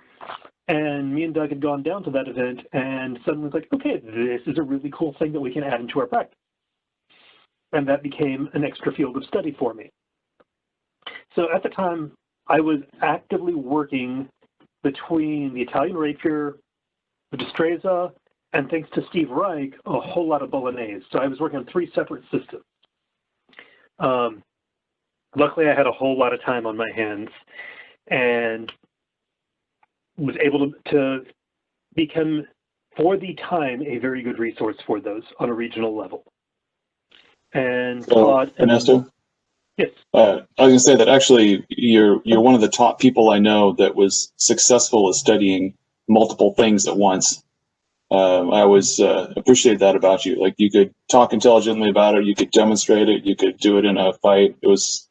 And me and Doug had gone down to that event and suddenly was like, okay, this is a really cool thing that we can add into our practice. And that became an extra field of study for me. So at the time, I was actively working between the Italian rapier, the Destreza, and thanks to Steve Reich, a whole lot of Bolognese. So I was working on 3 separate systems. Luckily, I had a whole lot of time on my hands and was able to become, for the time, a very good resource for those on a regional level. And Ernesto? Yes. I was going to say that actually you're one of the top people I know that was successful at studying multiple things at once. I always appreciate that about you. Like, you could talk intelligently about it, you could demonstrate it, you could do it in a fight. It was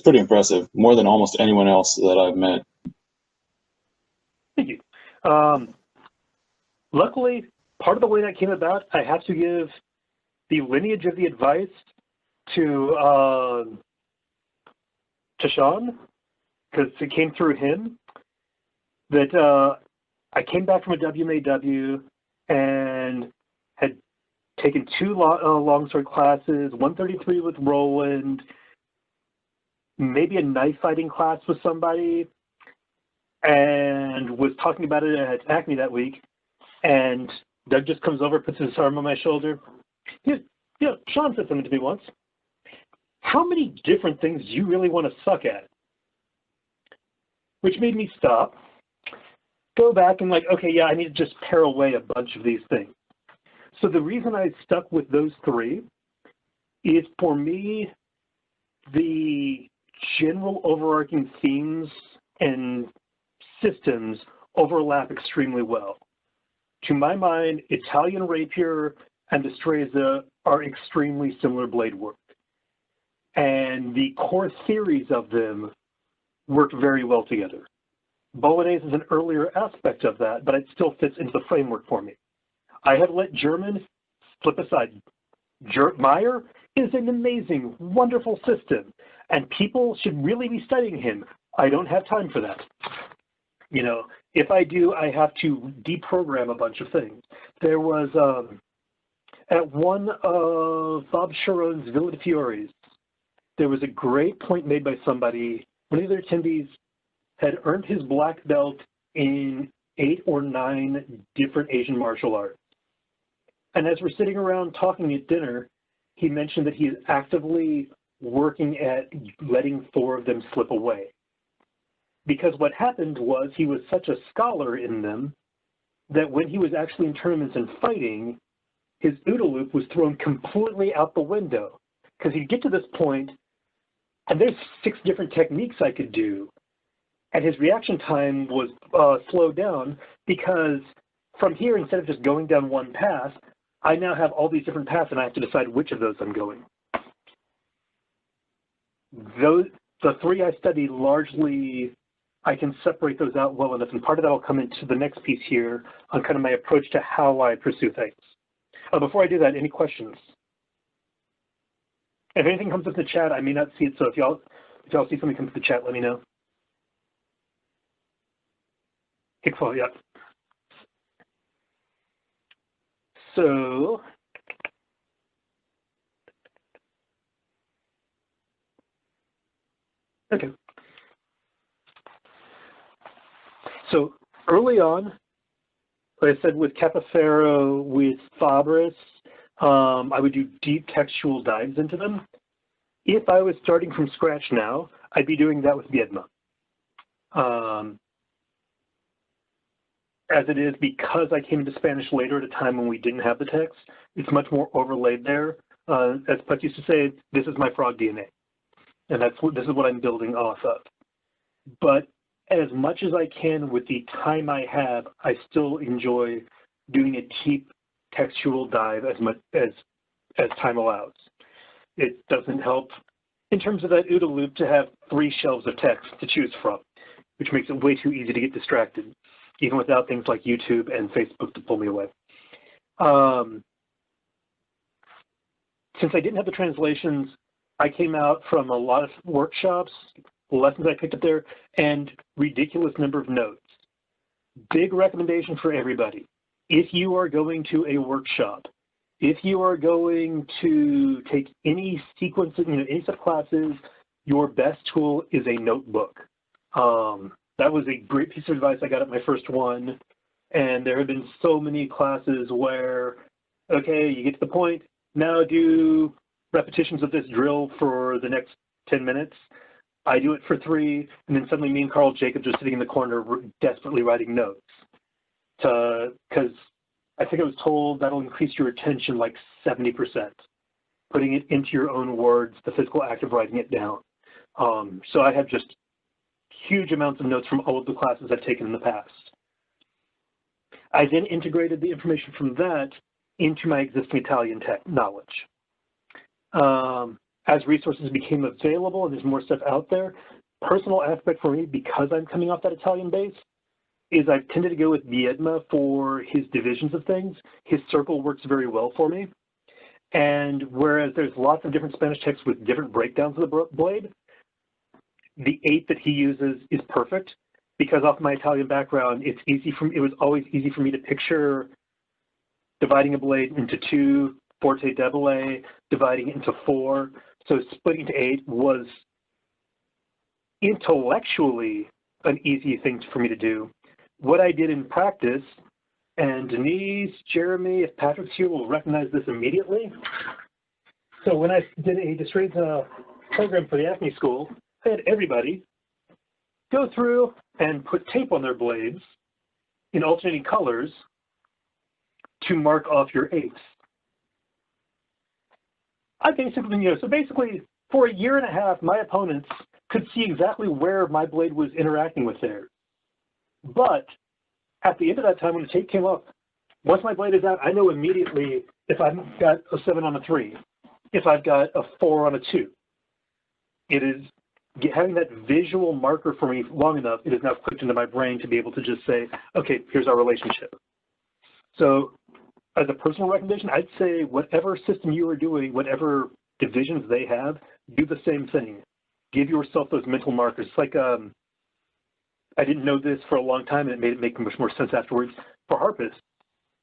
pretty impressive, more than almost anyone else that I've met. Thank you. Luckily, part of the way that came about, I have to give the lineage of the advice to Sean, because it came through him, that I came back from a WMAW and had taken 2 longsword classes, 133 with Roland, maybe a knife fighting class with somebody, and was talking about it at Acme that week. And Doug just comes over, puts his arm on my shoulder. Sean said something to me once. How many different things do you really want to suck at? Which made me stop, go back and like, okay, yeah, I need to just pare away a bunch of these things. So the reason I stuck with those 3 is, for me, the general overarching themes and systems overlap extremely well. To my mind, Italian rapier and Destreza are extremely similar blade work. And the core theories of them work very well together. Bolognese is an earlier aspect of that, but it still fits into the framework for me. I have let German flip aside. Meyer is an amazing, wonderful system, and people should really be studying him. I don't have time for that. If I do, I have to deprogram a bunch of things. There was, at one of Bob Sharon's Villa de Fiore's, there was a great point made by somebody. One of their attendees had earned his black belt in 8 or 9 different Asian martial arts. And as we're sitting around talking at dinner, he mentioned that he is actively working at letting 4 of them slip away. Because what happened was, he was such a scholar in them that when he was actually in tournaments and fighting, his OODA loop was thrown completely out the window. Because he'd get to this point, and there's 6 different techniques I could do. And his reaction time was slowed down, because from here, instead of just going down one path, I now have all these different paths, and I have to decide which of those I'm going. The 3 I studied largely, I can separate those out well enough, and part of that will come into the next piece here on kind of my approach to how I pursue things. Before I do that, any questions? If anything comes up in the chat, I may not see it, so if y'all see something come to the chat, let me know. Kickfall, yeah. So, okay. So early on, like I said, with Capoferro, with Fabris, I would do deep textual dives into them. If I was starting from scratch now, I'd be doing that with Viedma. As it is, because I came into Spanish later at a time when we didn't have the text, it's much more overlaid there. As Puck used to say, this is my frog DNA. And this is what I'm building off of. But as much as I can with the time I have, I still enjoy doing a deep textual dive as much as time allows. It doesn't help in terms of that OODA loop to have 3 shelves of text to choose from, which makes it way too easy to get distracted, even without things like YouTube and Facebook to pull me away. Since I didn't have the translations, I came out from a lot of workshops, lessons I picked up there, and ridiculous number of notes. Big recommendation for everybody. If you are going to a workshop, if you are going to take any sequence, any set of classes, your best tool is a notebook. That was a great piece of advice I got at my first one. And there have been so many classes where, okay, you get to the point, now do repetitions of this drill for the next 10 minutes. I do it for 3, and then suddenly me and Carl Jacobs are sitting in the corner desperately writing notes. Because I think I was told that'll increase your attention like 70%, putting it into your own words, the physical act of writing it down. So I have just huge amounts of notes from all of the classes I've taken in the past. I then integrated the information from that into my existing Italian tech knowledge. As resources became available and there's more stuff out there, personal aspect for me, because I'm coming off that Italian base, is I've tended to go with Viedma for his divisions of things. His circle works very well for me. And whereas there's lots of different Spanish texts with different breakdowns of the blade, the 8 that he uses is perfect, because off my Italian background, it was always easy for me to picture dividing a blade into 2, forte debole, dividing it into 4. So splitting to 8 was intellectually an easy thing for me to do. What I did in practice, and Denise, Jeremy, if Patrick's here, will recognize this immediately. So when I did a Destreza program for the Acme School, I had everybody go through and put tape on their blades in alternating colors to mark off your 8s. I basically, so basically for a year and a half, my opponents could see exactly where my blade was interacting with theirs. But at the end of that time, when the tape came up, once my blade is out, I know immediately if I've got a 7 on a 3, if I've got a 4 on a 2. It is having that visual marker for me long enough, it is now clicked into my brain to be able to just say, okay, here's our relationship. So as a personal recommendation, I'd say whatever system you are doing, whatever divisions they have, do the same thing. Give yourself those mental markers. It's like, I didn't know this for a long time, and it made it make much more sense afterwards. For harpists,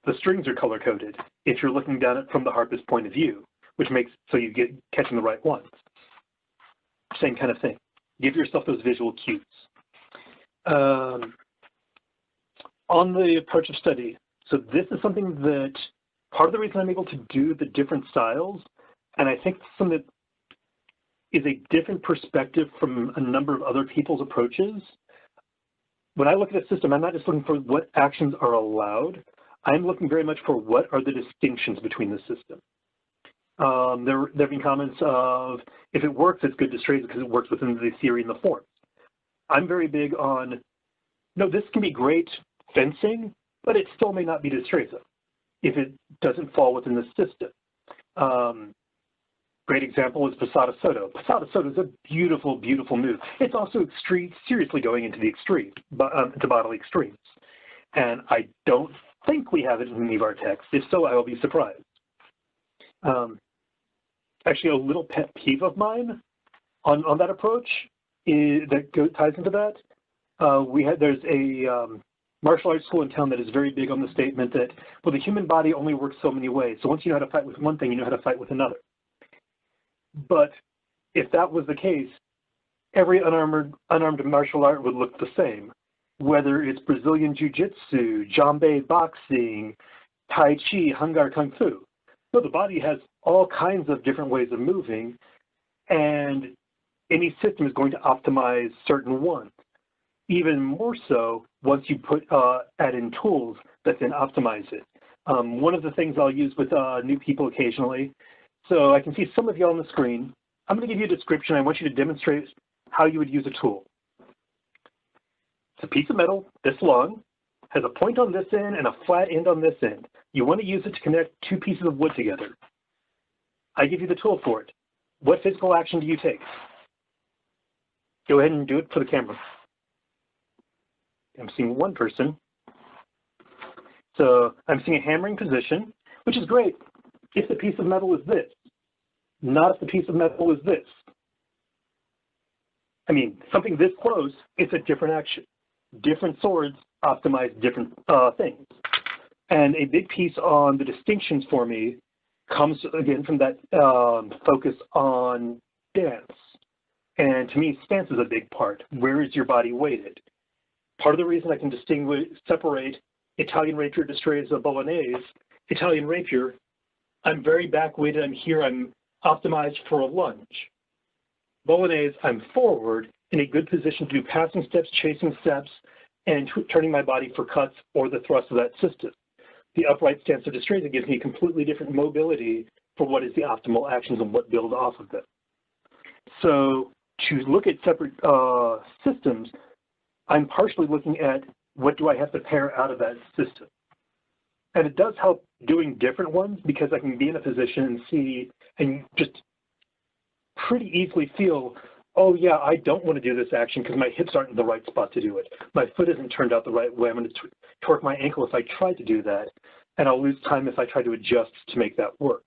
the strings are color-coded if you're looking down it from the harpist point of view, which makes so you get catching the right ones. Same kind of thing. Give yourself those visual cues. On the approach of study, so this is something that part of the reason I'm able to do the different styles, and I think something that is a different perspective from a number of other people's approaches. When I look at a system, I'm not just looking for what actions are allowed. I'm looking very much for what are the distinctions between the system. There have been comments of, if it works, it's good Destreza because it works within the theory and the forms. I'm very big on, no, this can be great fencing, but it still may not be Destreza if it doesn't fall within the system. Great example is Pasada Soto. Pasada Soto is a beautiful, beautiful move. It's also seriously going into the extreme, to bodily extremes. And I don't think we have it in any of our texts. If so, I will be surprised. Actually, a little pet peeve of mine on that approach is, ties into that. There's a martial arts school in town that is very big on the statement that, well, the human body only works so many ways. So once you know how to fight with one thing, you know how to fight with another. But if that was the case, every unarmed martial art would look the same. Whether it's Brazilian Jiu-Jitsu, Jambe boxing, Tai Chi, Hungar Kung Fu. So the body has all kinds of different ways of moving, and any system is going to optimize certain ones. Even more so once you add in tools that then optimize it. One of the things I'll use with new people occasionally, so I can see some of you on the screen. I'm going to give you a description. I want you to demonstrate how you would use a tool. It's a piece of metal this long, has a point on this end and a flat end on this end. You want to use it to connect two pieces of wood together. I give you the tool for it. What physical action do you take? Go ahead and do it for the camera. I'm seeing one person. So I'm seeing a hammering position, which is great if the piece of metal is this, not if the piece of metal is this. I mean, something this close, it's a different action. Different swords optimize different things. And a big piece on the distinctions for me comes, again, from that focus on stance. And to me, stance is a big part. Where is your body weighted? Part of the reason I can separate Italian rapier, Destreza, Bolognese, Italian rapier, I'm very back weighted. I'm here. I'm optimized for a lunge. Bolognese, I'm forward in a good position to do passing steps, chasing steps, and turning my body for cuts or the thrust of that system. The upright stance of Destreza gives me completely different mobility for what is the optimal actions and what build off of them. So to look at separate systems, I'm partially looking at what do I have to pair out of that system. And it does help doing different ones because I can be in a position and see and just pretty easily feel, oh yeah, I don't want to do this action because my hips aren't in the right spot to do it. My foot isn't turned out the right way. I'm going to torque my ankle if I try to do that, and I'll lose time if I try to adjust to make that work.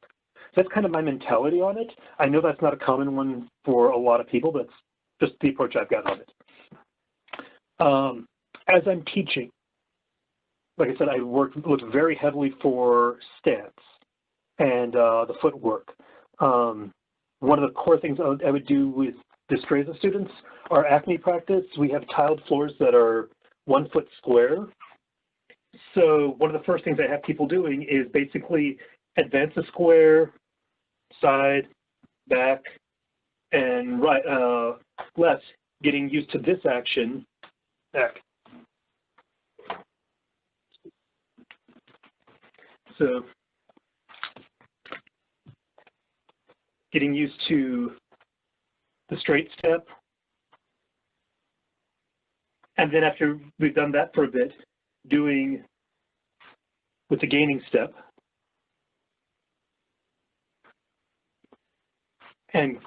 That's kind of my mentality on it. I know that's not a common one for a lot of people, but it's just the approach I've got on it. As I'm teaching, like I said, I look very heavily for stance and the footwork. One of the core things I would do with Destreza students are acne practice. We have tiled floors that are 1 foot square. So one of the first things I have people doing is basically advance a square, side, back, and right, left, getting used to this action, back. So getting used to the straight step. And then after we've done that for a bit, doing with the gaining step. And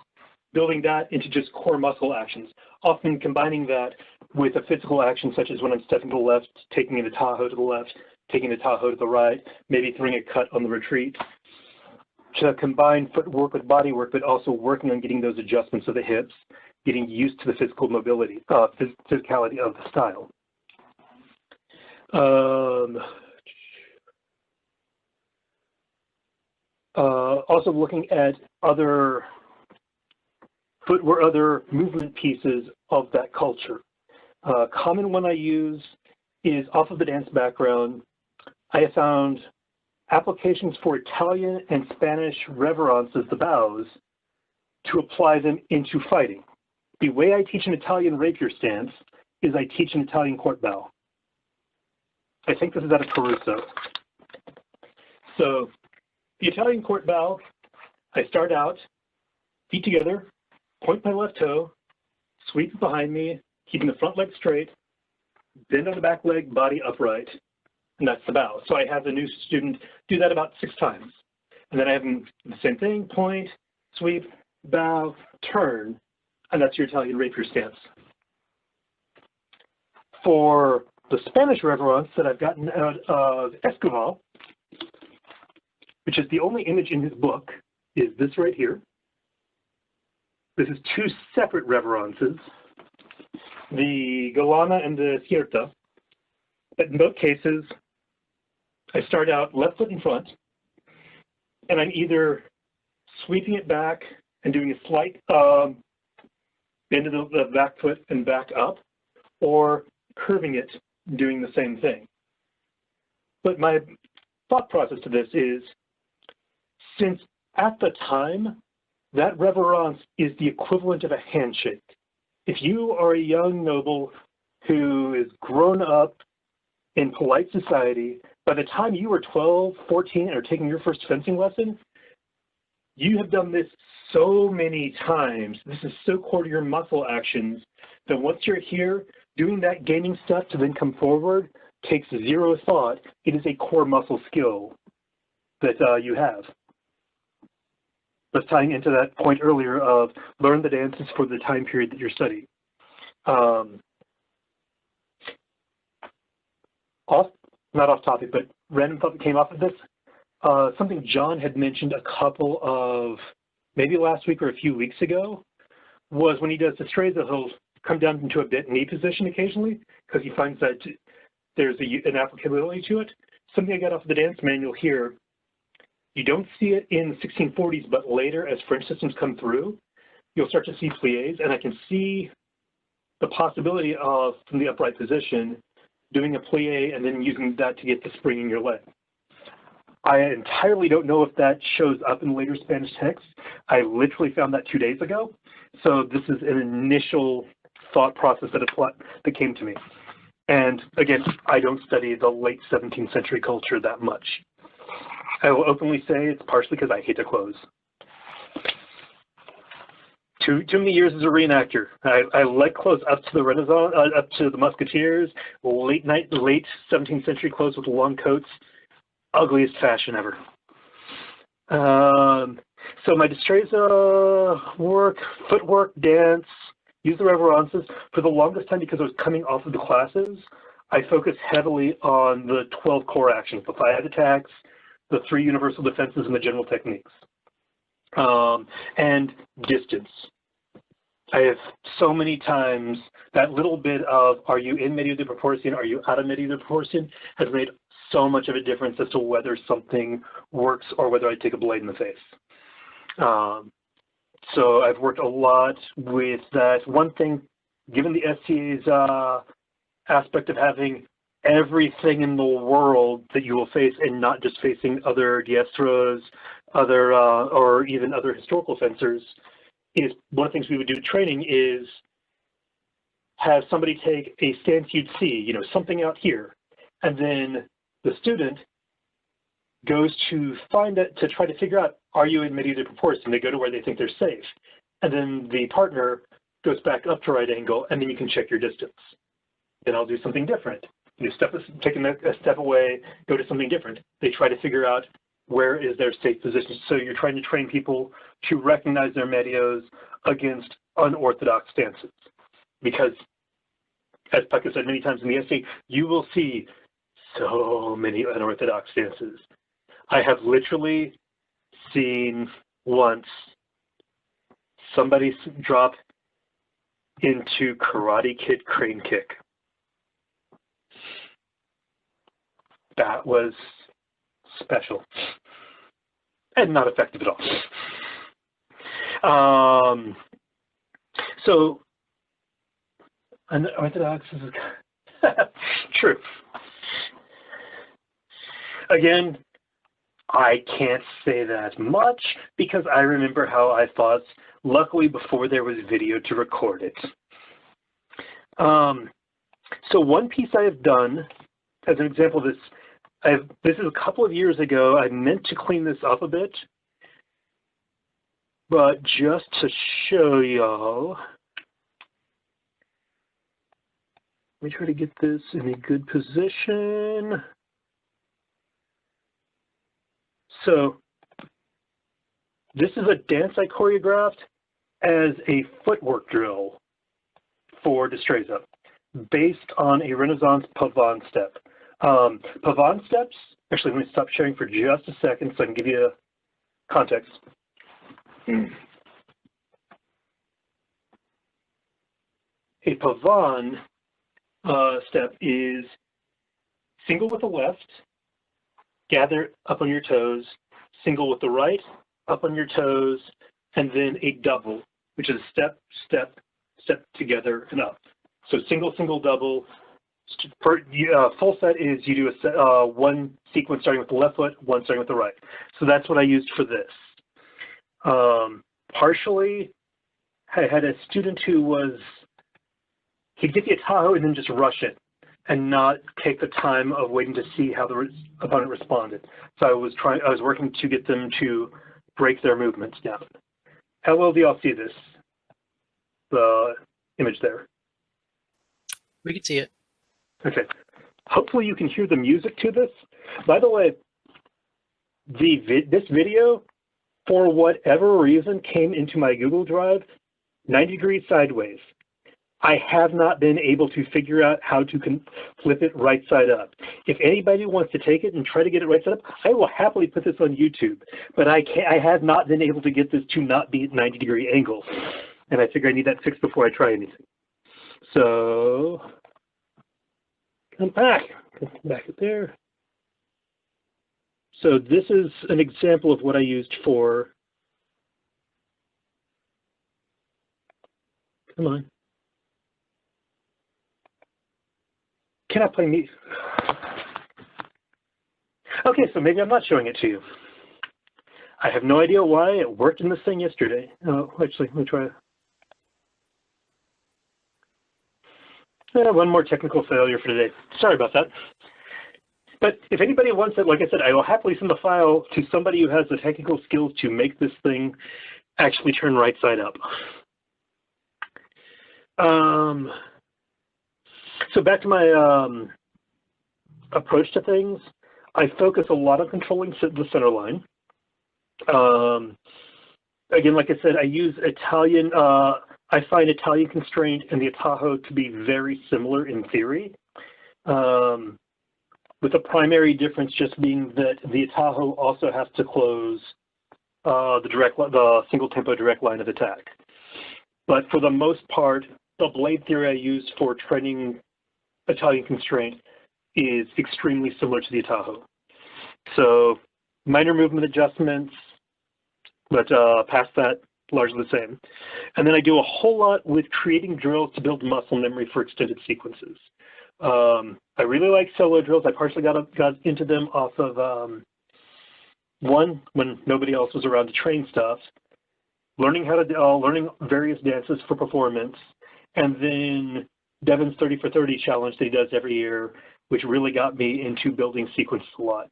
building that into just core muscle actions, often combining that with a physical action such as when I'm stepping to the left, taking a Tahoe to the left, taking a Tahoe to the right, maybe throwing a cut on the retreat. To combine footwork with body work, but also working on getting those adjustments of the hips, getting used to the physical mobility, physicality of the style. Also looking at other footwear, other movement pieces of that culture. Common one I use is off of the dance background. I have found applications for Italian and Spanish reverences, the bows, to apply them into fighting. The way I teach an Italian rapier stance is I teach an Italian court bow. I think this is out of Caruso. So the Italian court bow, I start out, feet together, point my left toe, sweep it behind me, keeping the front leg straight, bend on the back leg, body upright, and that's the bow. So I have the new student do that about 6 times. And then I have them the same thing, point, sweep, bow, turn, and that's your Italian rapier stance. For the Spanish reverence that I've gotten out of Escobar, which is the only image in his book, is this right here. This is 2 separate reverences, the Galana and the Cierta. But in both cases, I start out left foot in front, and I'm either sweeping it back and doing a slight bend of the back foot and back up, or curving it, doing the same thing. But my thought process to this is, since at the time, that reverence is the equivalent of a handshake. If you are a young noble who is grown up in polite society, by the time you were 12, 14, or taking your first fencing lesson, you have done this so many times. This is so core to your muscle actions that once you're here, doing that gaining step to then come forward takes 0 thought. It is a core muscle skill that you have. That's tying into that point earlier of learn the dances for the time period that you're studying. Not off topic, but random thought that came off of this. Something John had mentioned a couple of, maybe last week or a few weeks ago, was when he does Destreza, he'll come down into a bent knee position occasionally because he finds that there's an applicability to it. Something I got off the dance manual here, you don't see it in the 1640s, but later as French systems come through, you'll start to see pliés, and I can see the possibility of, from the upright position, doing a plie and then using that to get the spring in your leg. I entirely don't know if that shows up in later Spanish texts. I literally found that 2 days ago. So this is an initial thought process that came to me. And again, I don't study the late 17th century culture that much. I will openly say it's partially because I hate to close. Too many years as a reenactor. I like clothes up to the Renaissance, up to the Musketeers, late 17th century clothes with long coats. ugliest fashion ever. So my Destreza work, footwork, dance, use the reverences. For the longest time, because I was coming off of the classes, I focused heavily on the 12 core actions, the 5 attacks, the 3 universal defenses, and the general techniques. And distance. I have so many times that little bit of, are you in medio de proportion, are you out of medio de proportion, has made so much of a difference as to whether something works or whether I take a blade in the face. So I've worked a lot with that. One thing, given the STA's aspect of having everything in the world that you will face and not just facing other diestros, other or even other historical fencers, is one of the things we would do training is have somebody take a stance you'd see, you know, something out here, and then the student goes to find it to try to figure out, are you in medio de proportion? They go to where they think they're safe, and then the partner goes back up to right angle, and then you can check your distance. Then I'll do something different. You take a step away, go to something different. They try to figure out where is their safe position. So you're trying to train people to recognize their medios against unorthodox stances. Because, as Puck has said many times in the essay, you will see so many unorthodox stances. I have literally seen once somebody drop into Karate Kid crane kick. That was special and not effective at all. So unorthodox is true. Again, I can't say that much because I remember how I thought, luckily before there was video to record it. So one piece I have done, as an example of this, this is a couple of years ago. I meant to clean this up a bit, but just to show y'all, let me try to get this in a good position. So this is a dance I choreographed as a footwork drill for Destreza, based on a Renaissance pavane step. Pavane steps, actually let me stop sharing for just a second so I can give you context. A pavane step is single with the left, gather up on your toes, single with the right, up on your toes, and then a double, which is step, step, step together and up. So single, single, double. Full set is you do a one sequence starting with the left foot, one starting with the right. So that's what I used for this. Partially, I had a student who he'd get the Tahoe and then just rush it and not take the time of waiting to see how the opponent responded. So I was working to get them to break their movements down. How well do y'all see this? The image there. We can see it. Okay. Hopefully you can hear the music to this. By the way, this video, for whatever reason, came into my Google Drive 90 degrees sideways. I have not been able to figure out how to flip it right side up. If anybody wants to take it and try to get it right side up, I will happily put this on YouTube. But I have not been able to get this to not be at 90-degree angle. And I figure I need that fixed before I try anything. So come back up there. So this is an example of what I used for, come on. Can I play music? Okay, so maybe I'm not showing it to you. I have no idea why it worked in this thing yesterday. Oh, actually, let me try. One more technical failure for today. Sorry about that. But if anybody wants it, like I said, I will happily send the file to somebody who has the technical skills to make this thing actually turn right side up. So back to my approach to things. I focus a lot on controlling the center line. Again, like I said, I use Italian. I find Italian constraint and the atajo to be very similar in theory, with the primary difference just being that the atajo also has to close the single tempo direct line of attack. But for the most part, the blade theory I use for training Italian constraint is extremely similar to the atajo. So minor movement adjustments, but past that, largely the same. And then I do a whole lot with creating drills to build muscle memory for extended sequences. I really like solo drills. I partially got into them off of one, when nobody else was around to train stuff, learning how to learning various dances for performance, and then Devin's 30 for 30 challenge that he does every year, which really got me into building sequences a lot.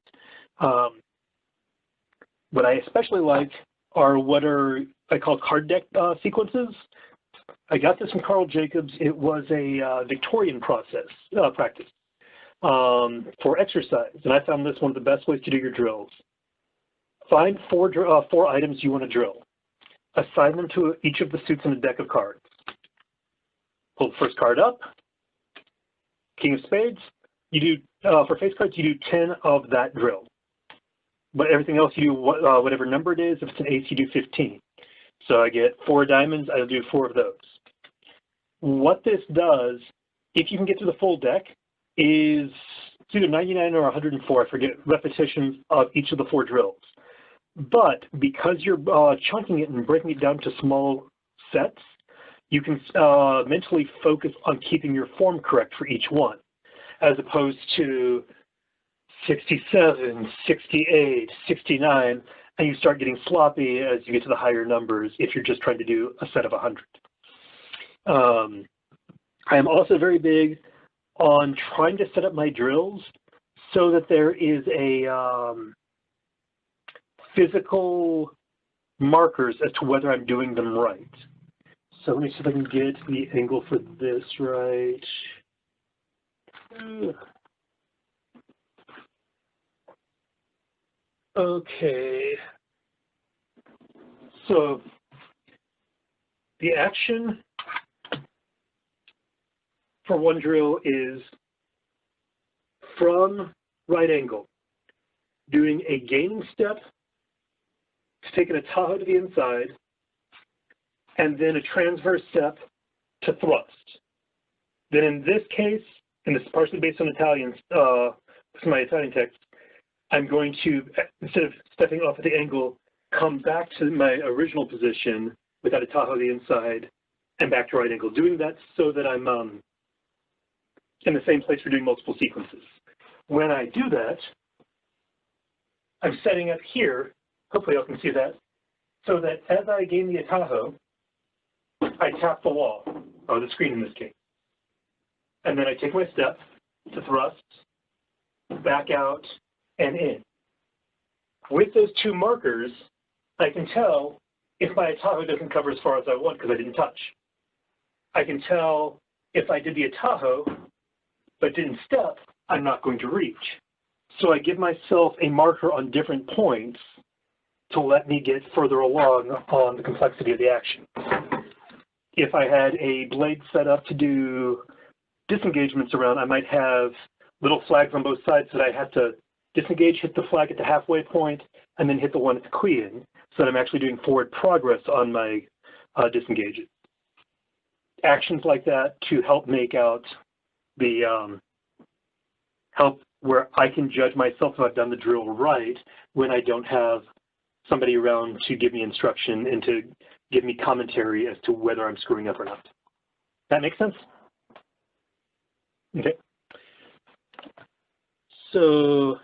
What I especially like are what I call card deck sequences. I got this from Carl Jacobs. It was a Victorian practice for exercise, and I found this one of the best ways to do your drills. Find four items you want to drill. Assign them to each of the suits in a deck of cards. Pull the first card up. King of Spades. You do for face cards, you do 10 of that drill. But everything else, you do whatever number it is. If it's an ace, you do 15. So I get 4 diamonds, I'll do 4 of those. What this does, if you can get through the full deck, is it's either 99 or 104, I forget, repetitions of each of the 4 drills. But because you're chunking it and breaking it down to small sets, you can mentally focus on keeping your form correct for each one, as opposed to 67, 68, 69, and you start getting sloppy as you get to the higher numbers if you're just trying to do a set of 100. I am also very big on trying to set up my drills so that there is a physical markers as to whether I'm doing them right. So let me see if I can get the angle for this right. Okay. So the action for one drill is from right angle, doing a gaining step to take an atajo to the inside, and then a transverse step to thrust. Then in this case, and this is partially based on Italian, my Italian text, I'm going to, instead of stepping off at the angle, come back to my original position with that atajo to the inside and back to right angle, doing that so that I'm in the same place for doing multiple sequences. When I do that, I'm setting up here, hopefully y'all can see that, so that as I gain the atajo, I tap the wall, or the screen in this case. And then I take my step to thrust, back out, and in. With those 2 markers, I can tell if my atajo doesn't cover as far as I want because I didn't touch. I can tell if I did the atajo but didn't step, I'm not going to reach. So I give myself a marker on different points to let me get further along on the complexity of the action. If I had a blade set up to do disengagements around, I might have little flags on both sides that I have to disengage, hit the flag at the halfway point, and then hit the one at the queen, so that I'm actually doing forward progress on my disengages. Actions like that to help make out the help where I can judge myself if I've done the drill right when I don't have somebody around to give me instruction and to give me commentary as to whether I'm screwing up or not. That make sense? Okay. So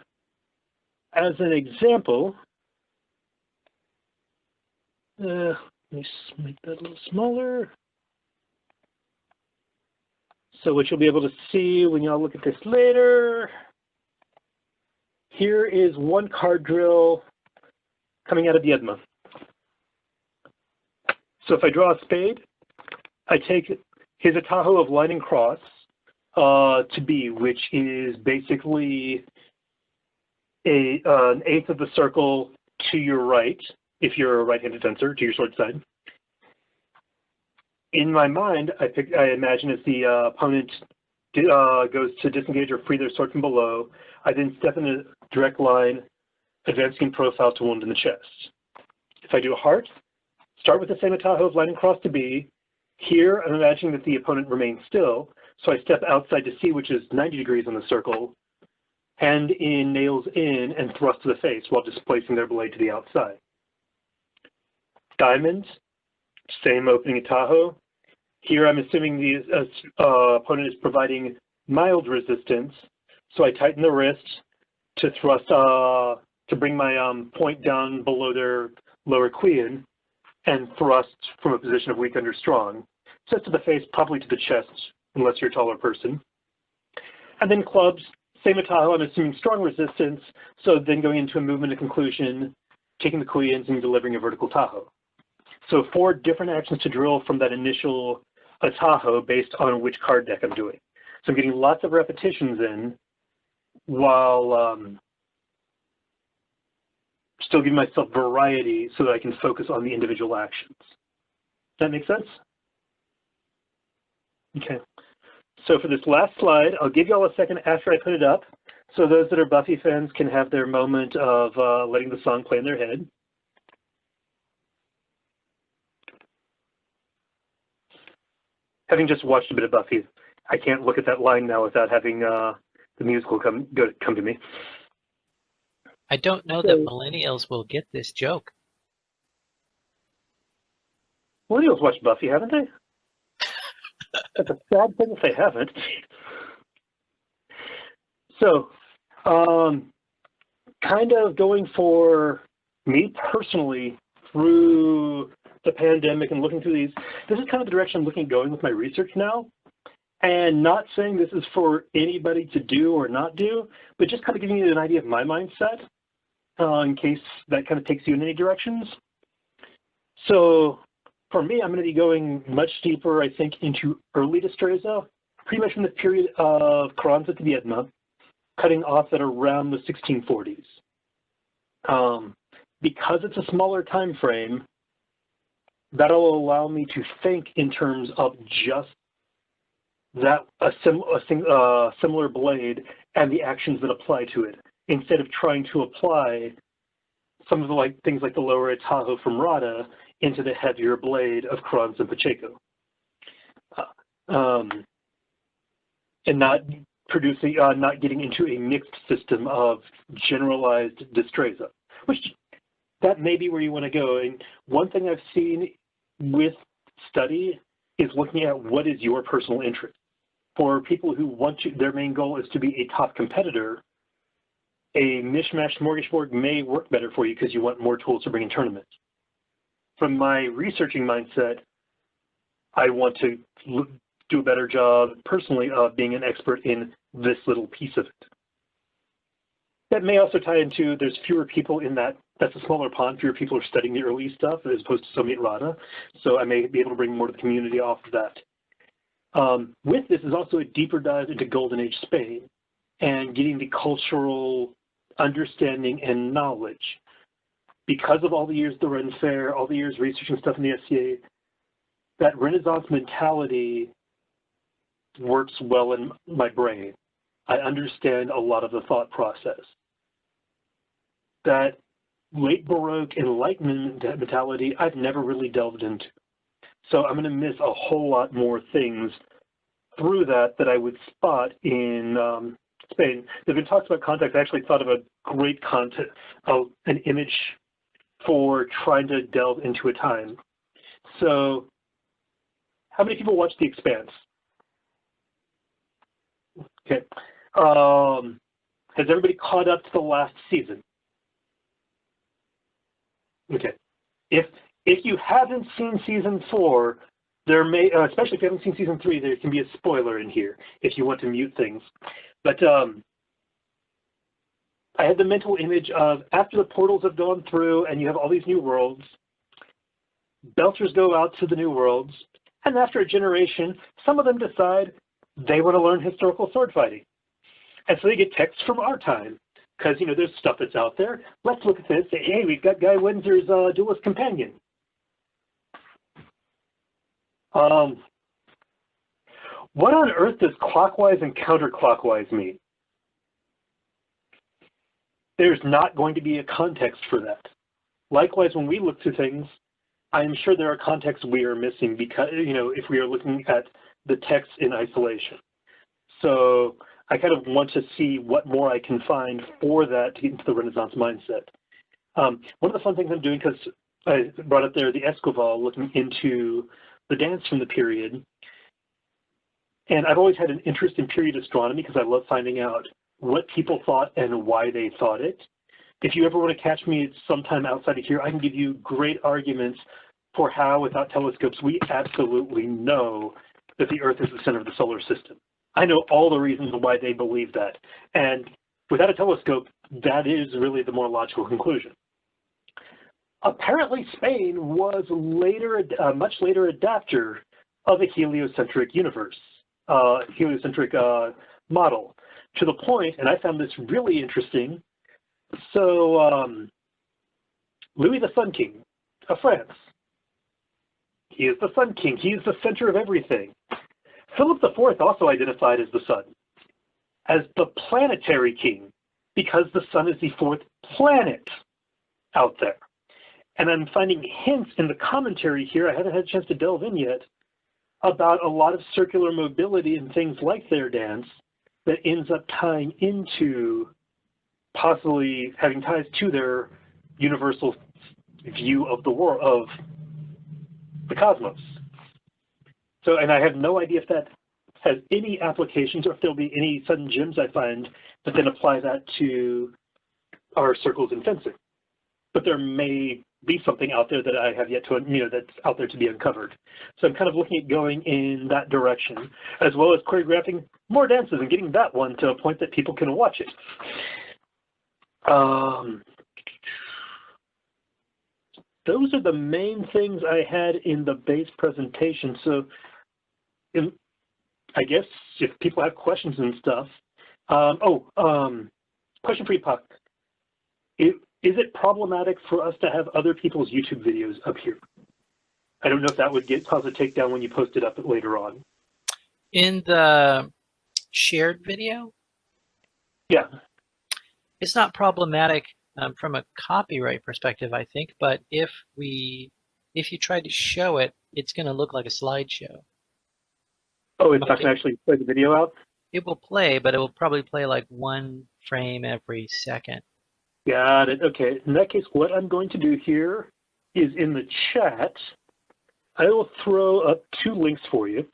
as an example, let me make that a little smaller. So what you'll be able to see when y'all look at this later, here is one card drill coming out of Yedma. So if I draw a spade, I take his atajo of line and cross to B, which is basically an eighth of the circle to your right, if you're a right-handed fencer, to your sword side. In my mind, I imagine as the opponent goes to disengage or free their sword from below, I then step in a direct line, advancing in profile to wound in the chest. If I do a heart, start with the same Tahoe of line across to B. Here, I'm imagining that the opponent remains still, so I step outside to C, which is 90 degrees on the circle, hand in, nails in, and thrust to the face while displacing their blade to the outside. Diamond, same opening at Tahoe. Here I'm assuming the opponent is providing mild resistance, so I tighten the wrist to thrust, to bring my point down below their lower queen and thrust from a position of weak under strong, just to the face, probably to the chest, unless you're a taller person. And then clubs, same at Tahoe, I'm assuming strong resistance, so then going into a movement of conclusion, taking the queens and delivering a vertical Tahoe. So 4 different actions to drill from that initial Tahoe based on which card deck I'm doing. So I'm getting lots of repetitions in while still giving myself variety so that I can focus on the individual actions. Does that make sense? Okay. So for this last slide, I'll give you all a second after I put it up, so those that are Buffy fans can have their moment of letting the song play in their head. Having just watched a bit of Buffy, I can't look at that line now without having the musical come to me. I don't know that millennials will get this joke. Millennials watch Buffy, haven't they? That's a sad thing if they haven't. So, kind of going for me personally through the pandemic and looking through these, this is kind of the direction I'm going with my research now. And not saying this is for anybody to do or not do, but just kind of giving you an idea of my mindset in case that kind of takes you in any directions. So for me, I'm going to be going much deeper, I think, into early Destreza, pretty much from the period of Carranza to Viedma, cutting off at around the 1640s. Because it's a smaller time frame, that'll allow me to think in terms of just that a similar blade and the actions that apply to it, instead of trying to apply some of the things like the lower Tahoe from Rada into the heavier blade of Carranza and Pacheco, and not producing, not getting into a mixed system of generalized Destreza, which that may be where you want to go. And one thing I've seen with study is looking at what is your personal interest. For people who want to, their main goal is to be a top competitor, a mishmash smorgasbord may work better for you because you want more tools to bring in tournaments. From my researching mindset, I want to do a better job personally of being an expert in this little piece of it. That may also tie into there's fewer people in that. That's a smaller pond. Fewer people are studying the early stuff as opposed to Soviet Rada. So I may be able to bring more to the community off of that. With this is also a deeper dive into Golden Age Spain and getting the cultural understanding and knowledge. Because of all the years at the Ren Fair, all the years researching stuff in the SCA, that Renaissance mentality works well in my brain. I understand a lot of the thought process. That late Baroque Enlightenment mentality, I've never really delved into. So I'm going to miss a whole lot more things through that I would spot in Spain. There's been talks about context. I actually thought of a great an image for trying to delve into a time. So how many people watch The Expanse? Okay. Has everybody caught up to the last season? Okay. If you haven't seen season 4, there may, especially if you haven't seen season 3, there can be a spoiler in here if you want to mute things. But I had the mental image of after the portals have gone through and you have all these new worlds, Belters go out to the new worlds, and after a generation, some of them decide they want to learn historical sword fighting. And so they get texts from our time because, you know, there's stuff that's out there. Let's look at this. Say, hey, we've got Guy Windsor's Duelist Companion. What on earth does clockwise and counterclockwise mean? There's not going to be a context for that. Likewise, when we look to things, I'm sure there are contexts we are missing because, you know, if we are looking at the text in isolation. So I kind of want to see what more I can find for that to get into the Renaissance mindset. One of the fun things I'm doing, because I brought up there the Escoval, looking into the dance from the period. And I've always had an interest in period astronomy because I love finding out what people thought and why they thought it. If you ever want to catch me sometime outside of here, I can give you great arguments for how, without telescopes, we absolutely know that the Earth is the center of the solar system. I know all the reasons why they believe that. And without a telescope, that is really the more logical conclusion. Apparently, Spain was later, a much later adapter of a heliocentric universe, heliocentric model, to the point, and I found this really interesting. So, Louis the Sun King of France, he is the Sun King. He is the center of everything. Philip IV also identified as the sun, as the planetary king, because the sun is the fourth planet out there. And I'm finding hints in the commentary here, I haven't had a chance to delve in yet, about a lot of circular mobility and things like their dance that ends up tying into possibly having ties to their universal view of the world, of the cosmos. So, and I have no idea if that has any applications or if there'll be any sudden gems I find that then apply that to our circles in fencing. But there may be something out there that I have yet to, you know, that's out there to be uncovered. So I'm kind of looking at going in that direction, as well as choreographing more dances and getting that one to a point that people can watch it. Those are the main things I had in the base presentation. So I guess if people have questions and stuff. Question for you, Puck. Is it problematic for us to have other people's YouTube videos up here? I don't know if that would cause a takedown when you post it up later on. In the shared video? Yeah. It's not problematic from a copyright perspective, I think, but if you try to show it, it's going to look like a slideshow. Oh, it's not going to actually play the video out? It will play, but it will probably play like 1 frame every second. Got it. Okay. In that case, what I'm going to do here is in the chat, I will throw up 2 links for you.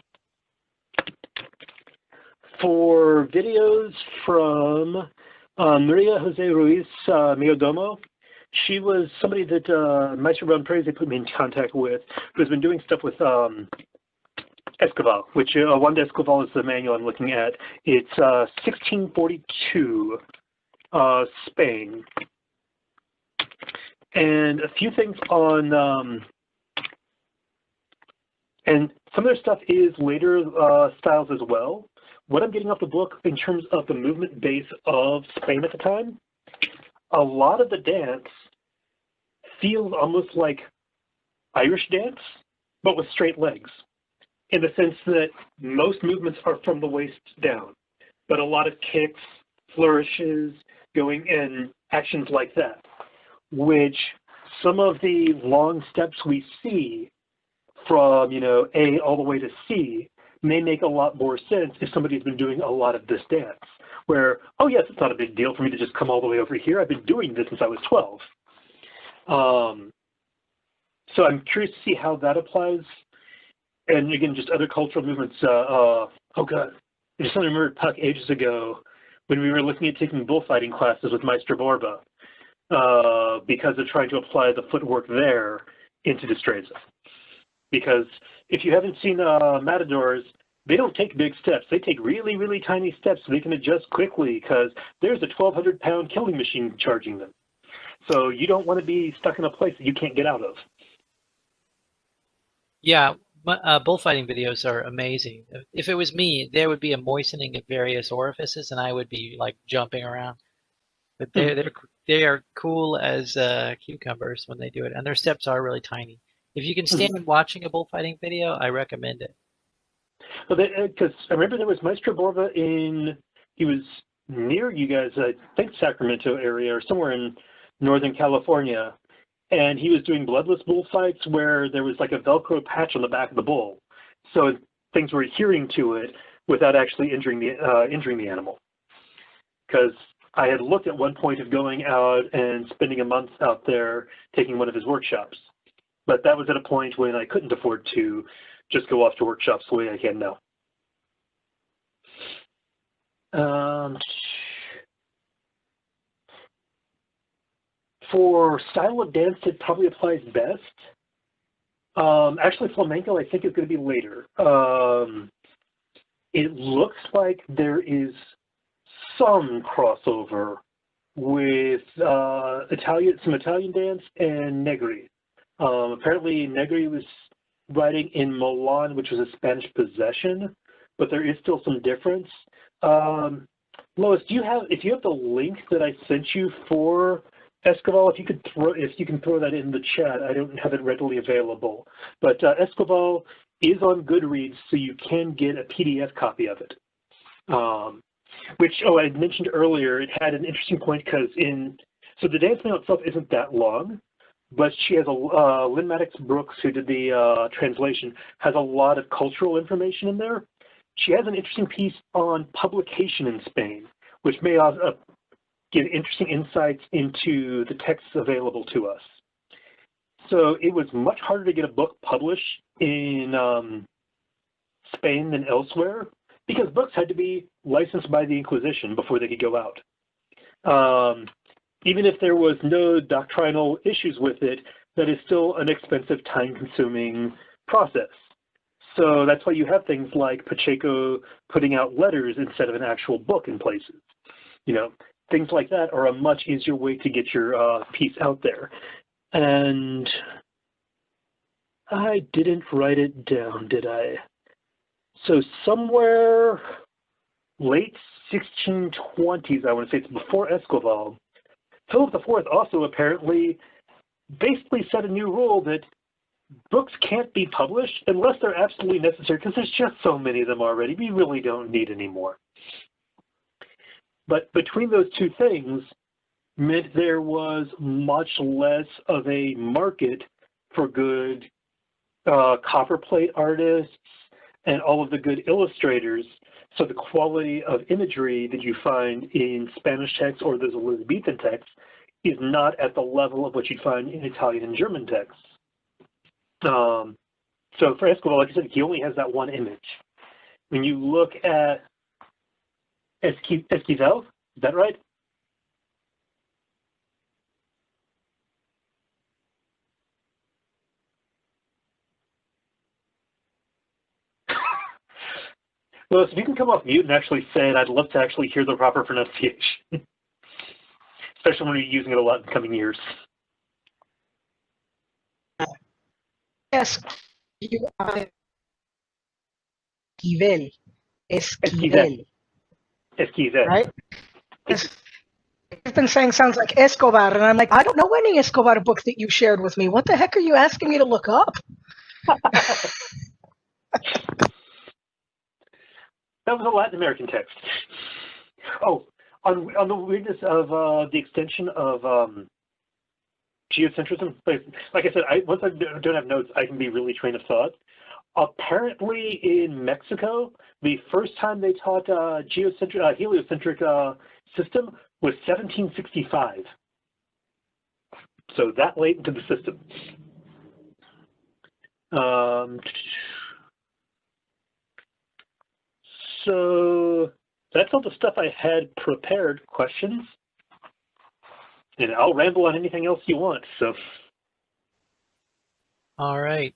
For videos from Maria Jose Ruiz Miodomo. She was somebody that Maestro Puck put me in contact with, who has been doing stuff with Escoval, which Wanda Escoval is the manual I'm looking at. It's 1642 Spain. And a few things on, and some of their stuff is later styles as well. What I'm getting off the book in terms of the movement base of Spain at the time, a lot of the dance feels almost like Irish dance, but with straight legs, in the sense that most movements are from the waist down, but a lot of kicks, flourishes, going and actions like that, which some of the long steps we see from, you know, A all the way to C may make a lot more sense if somebody's been doing a lot of this dance, where, oh yes, it's not a big deal for me to just come all the way over here. I've been doing this since I was 12. So I'm curious to see how that applies. And again, just other cultural movements. Oh God, I just remembered Puck ages ago when we were looking at taking bullfighting classes with Maestro Borba because of trying to apply the footwork there into Destreza. Because if you haven't seen matadors, they don't take big steps. They take really, really tiny steps so they can adjust quickly because there's a 1,200-pound killing machine charging them. So you don't want to be stuck in a place that you can't get out of. Yeah, bullfighting videos are amazing. If it was me, there would be a moistening of various orifices and I would be like jumping around. But they are cool as cucumbers when they do it, and their steps are really tiny. If you can stand watching a bullfighting video, I recommend it. Well, because I remember there was Maestro Borba he was near you guys, I think Sacramento area or somewhere in Northern California, and he was doing bloodless bullfights where there was like a Velcro patch on the back of the bull, so things were adhering to it without actually injuring the animal. Because I had looked at one point of going out and spending a month out there taking one of his workshops, but that was at a point when I couldn't afford to just go off to workshops the way I can now. For style of dance, it probably applies best. Actually, flamenco, I think, is going to be later. It looks like there is some crossover with some Italian dance and Negri. Apparently, Negri was writing in Milan, which was a Spanish possession, but there is still some difference. Lois, if you have the link that I sent you for Escobar, if you can throw that in the chat. I don't have it readily available, but Escobar is on Goodreads, so you can get a PDF copy of it. Which I mentioned earlier, it had an interesting point because so the dance manual itself isn't that long, but she has Lynn Maddox Brooks, who did the translation, has a lot of cultural information in there. She has an interesting piece on publication in Spain, which may give interesting insights into the texts available to us. So it was much harder to get a book published in Spain than elsewhere, because books had to be licensed by the Inquisition before they could go out. Even if there was no doctrinal issues with it, that is still an expensive, time-consuming process. So that's why you have things like Pacheco putting out letters instead of an actual book in places. Things like that are a much easier way to get your piece out there. And I didn't write it down, did I? So somewhere late 1620s, I want to say, it's before Escobar, Philip IV also apparently basically set a new rule that books can't be published unless they're absolutely necessary, because there's just so many of them already. We really don't need any more. But between those two things meant there was much less of a market for good copperplate artists and all of the good illustrators. So the quality of imagery that you find in Spanish texts or those Elizabethan texts is not at the level of what you'd find in Italian and German texts. So for Escobar, like I said, he only has that one image. When you look at Esquivel, is that right? Well, if you can come off mute and actually say it, I'd love to actually hear the proper pronunciation, especially when you're using it a lot in coming years. Yes, Esquivel. Esquivel. Esquivel. Right? I've been saying sounds like Escobar, and I'm like, I don't know any Escobar book that you shared with me. What the heck are you asking me to look up? That was a Latin American text. Oh, on the weirdness of the extension of geocentrism, like I said, once I don't have notes, I can be really train of thought. Apparently in Mexico, the first time they taught heliocentric system was 1765. So that late into the system. So that's all the stuff I had prepared. Questions? And I'll ramble on anything else you want. So. All right.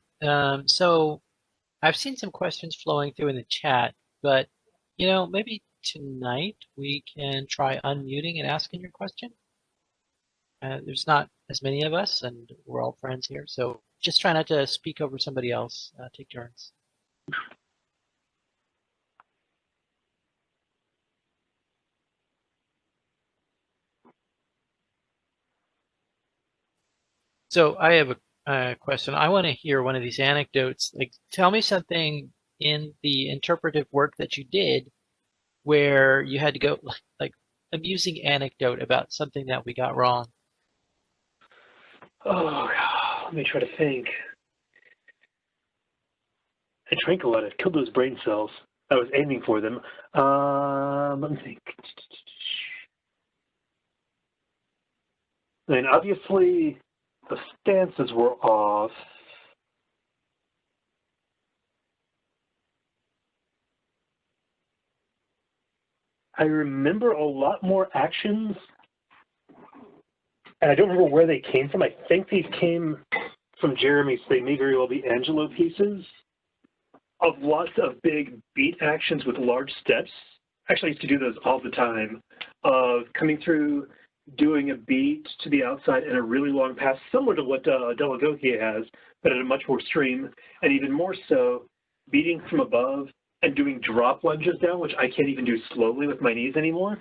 So I've seen some questions flowing through in the chat, but maybe tonight we can try unmuting and asking your question. There's not as many of us, and we're all friends here, so just try not to speak over somebody else. Take turns. So I have a question. I want to hear one of these anecdotes. Like, tell me something in the interpretive work that you did where you had to go, like, amusing anecdote about something that we got wrong. Oh, let me try to think. I drank a lot. I killed those brain cells. I was aiming for them. Let me think. I mean, obviously, the stances were off. I remember a lot more actions, and I don't remember where they came from. I think these came from Jeremy, so they may very well be Angelo pieces of lots of big beat actions with large steps. Actually, I used to do those all the time, of coming through, doing a beat to the outside and a really long pass, similar to what Delagokia has, but at a much more extreme, and even more so, beating from above and doing drop lunges down, which I can't even do slowly with my knees anymore.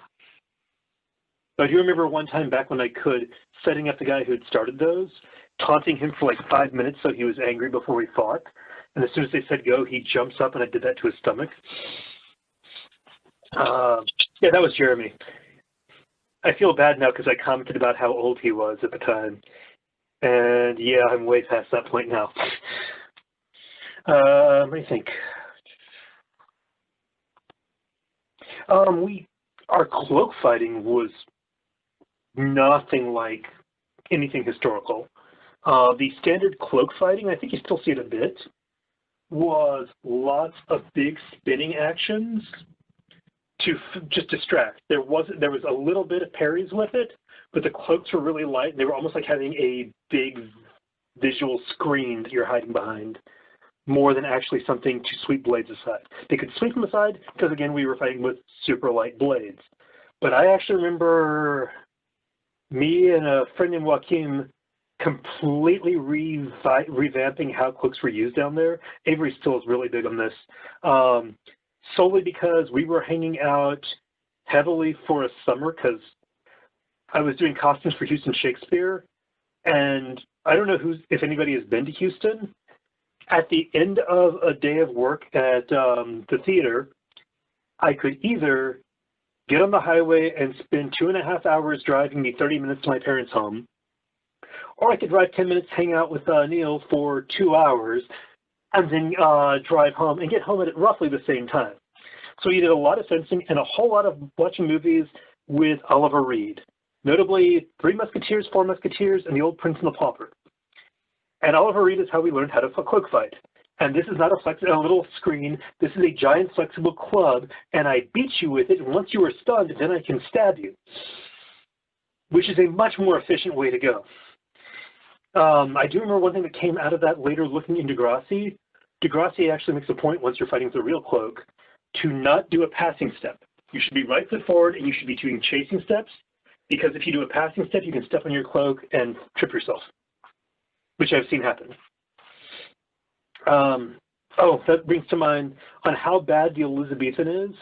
But I do remember one time back when I could, setting up the guy who had started those, taunting him for like 5 minutes so he was angry before we fought. And as soon as they said go, he jumps up, and I did that to his stomach. Yeah, that was Jeremy. I feel bad now because I commented about how old he was at the time. And yeah, I'm way past that point now. Let me think. Our cloak fighting was nothing like anything historical. The standard cloak fighting, I think you still see it a bit, was lots of big spinning actions to just distract. There was a little bit of parries with it, but the cloaks were really light. They were almost like having a big visual screen that you're hiding behind, more than actually something to sweep blades aside. They could sweep them aside because, again, we were fighting with super light blades. But I actually remember me and a friend named Joaquin completely revamping how cloaks were used down there. Avery still is really big on this, solely because we were hanging out heavily for a summer because I was doing costumes for Houston Shakespeare. And I don't know if anybody has been to Houston. At the end of a day of work at the theater, I could either get on the highway and spend 2.5 hours driving me 30 minutes to my parents' home, or I could drive 10 minutes, hang out with Neil for 2 hours, and then drive home and get home at roughly the same time. So we did a lot of fencing and a whole lot of watching movies with Oliver Reed, notably Three Musketeers, Four Musketeers, and The Old Prince and the Pauper. And Oliver Reed is how we learned how to cloak fight. And this is not a little screen. This is a giant flexible club, and I beat you with it, and once you are stunned, then I can stab you, which is a much more efficient way to go. I do remember one thing that came out of that later looking into Degrassi. Degrassi actually makes a point once you're fighting with a real cloak to not do a passing step. You should be right foot forward, and you should be doing chasing steps, because if you do a passing step, you can step on your cloak and trip yourself, which I've seen happen. That brings to mind on how bad the Elizabethan is.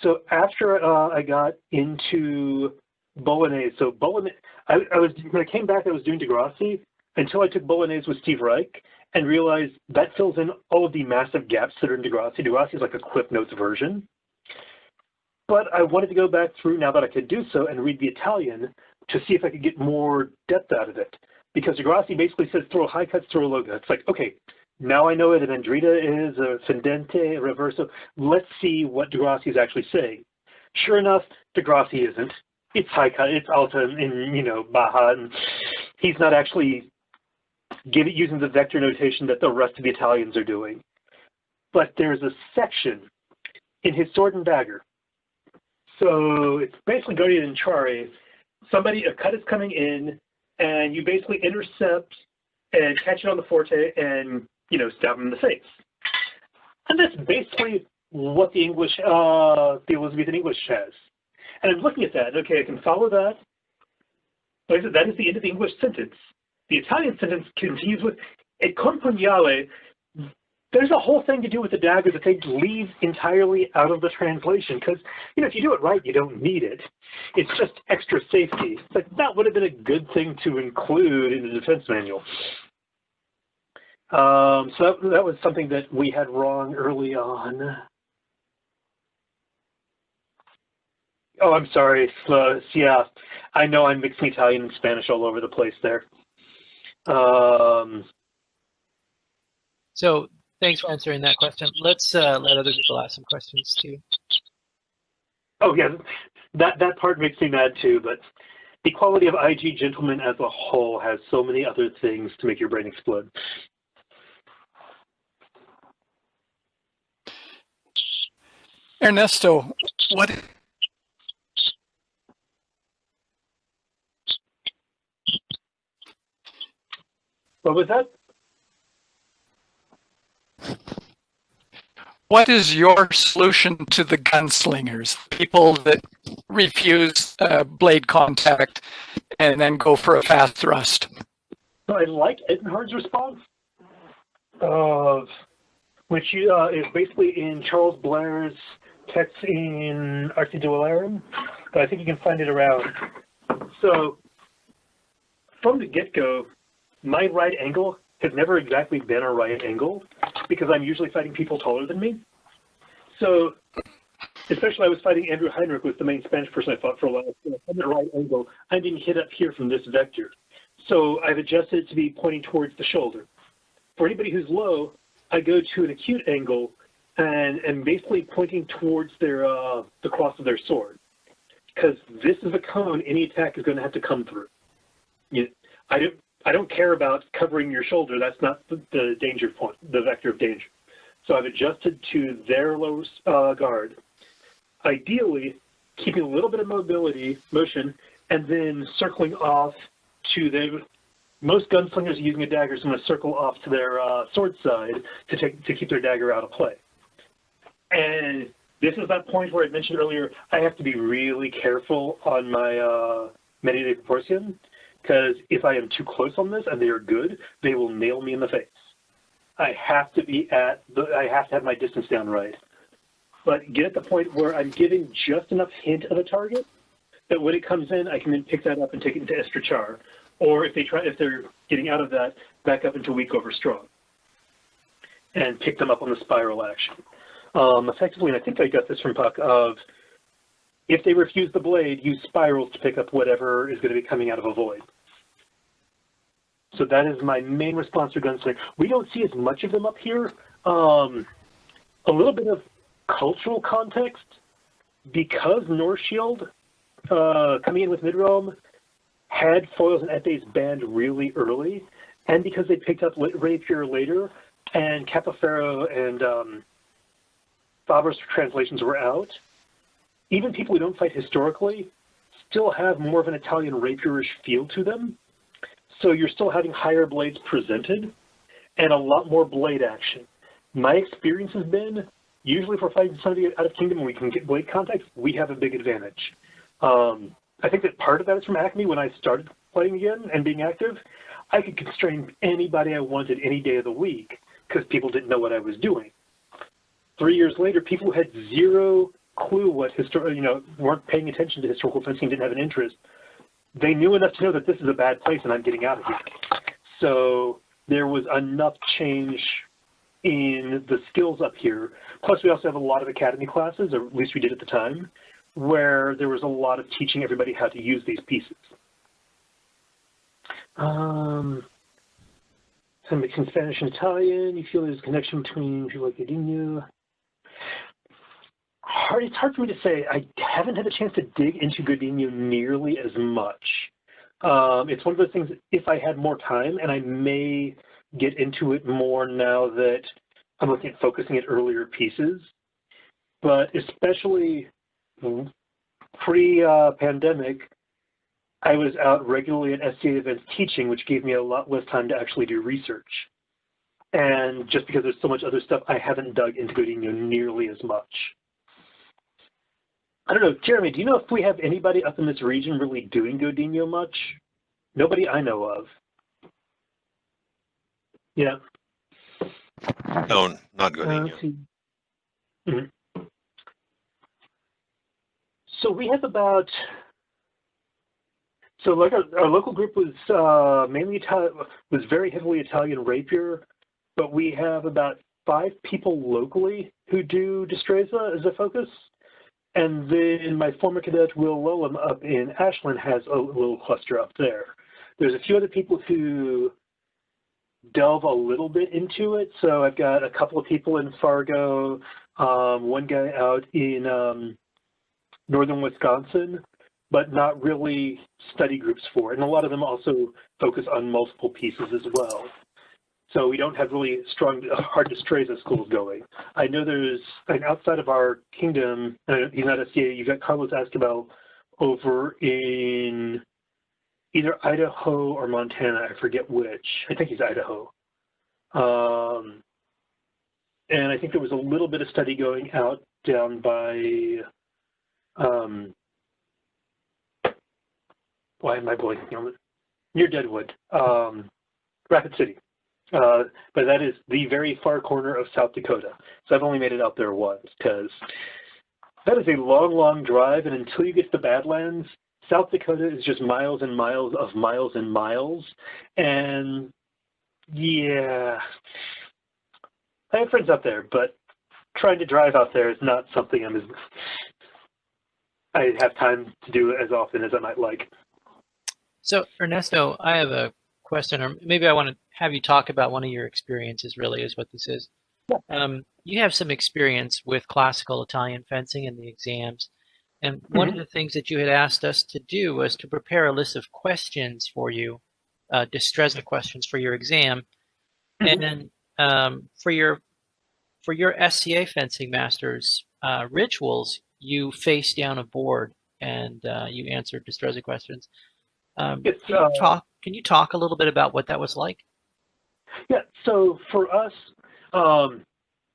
So after I got into Bolognese, so Bolognese, when I came back, I was doing Degrassi until I took Bolognese with Steve Reich and realized that fills in all of the massive gaps that are in Degrassi. Degrassi is like a Cliff Notes version. But I wanted to go back through, now that I could do so, and read the Italian to see if I could get more depth out of it. Because Degrassi basically says throw high cuts, throw low cuts. It's like, okay, now I know it, an Andrita is a Fendente, a Reverso. Let's see what Degrassi is actually saying. Sure enough, Degrassi isn't. It's high cut, it's alta in Baja, and he's not actually using the vector notation that the rest of the Italians are doing. But there's a section in his Sword and Dagger. So it's basically Guardian and Chari. A cut is coming in, and you basically intercept and catch it on the forte and, stab him in the face. And that's basically what the English, the Elizabethan English has. And I'm looking at that. Okay, I can follow that. Like I said, that is the end of the English sentence. The Italian sentence continues with, e con pugnale there's a whole thing to do with the dagger that they leave entirely out of the translation because, you know, if you do it right, you don't need it. It's just extra safety. It's like, that would have been a good thing to include in the defense manual. So that was something that we had wrong early on. Oh, I'm sorry. Yeah, I know I'm mixing Italian and Spanish all over the place there. So thanks for answering that question. Let's let other people ask some questions too. Oh yeah, that part makes me mad too, but the quality of IG Gentleman as a whole has so many other things to make your brain explode. Ernesto, what was that? What is your solution to the gunslingers, people that refuse blade contact and then go for a fast thrust? So I like Ettenhard's response, which is basically in Charles Blair's text in Arte Duellarum, but I think you can find it around. So from the get-go, my right angle has never exactly been a right angle because I'm usually fighting people taller than me. So, especially I was fighting Andrew Heinrich, who was the main Spanish person I fought for a while. So from the right angle, I'm being hit up here from this vector. So I've adjusted it to be pointing towards the shoulder. For anybody who's low, I go to an acute angle and basically pointing towards their the cross of their sword. Because this is a cone any attack is going to have to come through. I don't care about covering your shoulder. That's not the danger point, the vector of danger. So I've adjusted to their low guard. Ideally, keeping a little bit of motion, and then circling off to the most gunslingers using a dagger is going to circle off to their sword side to keep their dagger out of play. And this is that point where I mentioned earlier, I have to be really careful on my medida de proportion, because if I am too close on this and they are good, they will nail me in the face. I have to have my distance down right. But get at the point where I'm giving just enough hint of a target that when it comes in, I can then pick that up and take it into Estrachar. Or if they're getting out of that, back up into weak over strong. And pick them up on the spiral action. Effectively, and I think I got this from Puck, of if they refuse the blade, use spirals to pick up whatever is going to be coming out of a void. So that is my main response to gunslinger. We don't see as much of them up here. A little bit of cultural context, because North Shield, coming in with Midrealm, had foils and essays banned really early, and because they picked up Rapier later, and Capoferro and Faber's translations were out, even people who don't fight historically still have more of an Italian rapierish feel to them. So you're still having higher blades presented and a lot more blade action. My experience has been, usually if we're fighting somebody out of Kingdom and we can get blade contact, we have a big advantage. I think that part of that is from Acme. When I started playing again and being active, I could constrain anybody I wanted any day of the week because people didn't know what I was doing. 3 years later, people who had zero clue what weren't paying attention to historical fencing, didn't have an interest. They knew enough to know that this is a bad place and I'm getting out of here. So there was enough change in the skills up here. Plus, we also have a lot of academy classes, or at least we did at the time, where there was a lot of teaching everybody how to use these pieces. So mixing Spanish and Italian, you feel there's a connection between people like Godinho. It's hard for me to say. I haven't had a chance to dig into Godinho nearly as much. It's one of those things, if I had more time, and I may get into it more now that I'm looking at focusing at earlier pieces, but especially pre-pandemic, I was out regularly at SCA events teaching, which gave me a lot less time to actually do research. And just because there's so much other stuff, I haven't dug into Godinho nearly as much. I don't know, Jeremy, do you know if we have anybody up in this region really doing Godinho much? Nobody I know of. Yeah. No, not good. Let's see. Mhm. So we have about, so like our local group was mainly was very heavily Italian rapier, but we have about 5 people locally who do Destreza as a focus. And then my former cadet, Will Lowlam, up in Ashland has a little cluster up there. There's a few other people who delve a little bit into it. So I've got a couple of people in Fargo, one guy out in northern Wisconsin, but not really study groups for it. And a lot of them also focus on multiple pieces as well. So we don't have really strong, hard Destreza schools going. I know there's, and outside of our kingdom, he's not SCA, you've got Carlos Esquivel over in either Idaho or Montana, I forget which. I think he's Idaho. And I think there was a little bit of study going out down by, why am I blanking on it? Near Deadwood, Rapid City. But that is the very far corner of South Dakota. So I've only made it out there once because that is a long, long drive. And until you get to the Badlands, South Dakota is just miles and miles of miles and miles. And yeah, I have friends out there, but trying to drive out there is not something I have time to do as often as I might like. So Ernesto, I have a question, or maybe I want to have you talk about one of your experiences, really, is what this is. Yeah. You have some experience with classical Italian fencing and the exams. And one of the things that you had asked us to do was to prepare a list of questions for you, Destreza questions for your exam. And then for your SCA fencing masters rituals, you face down a board and you answered Destreza questions. Can you talk a little bit about what that was like? Yeah, so for us,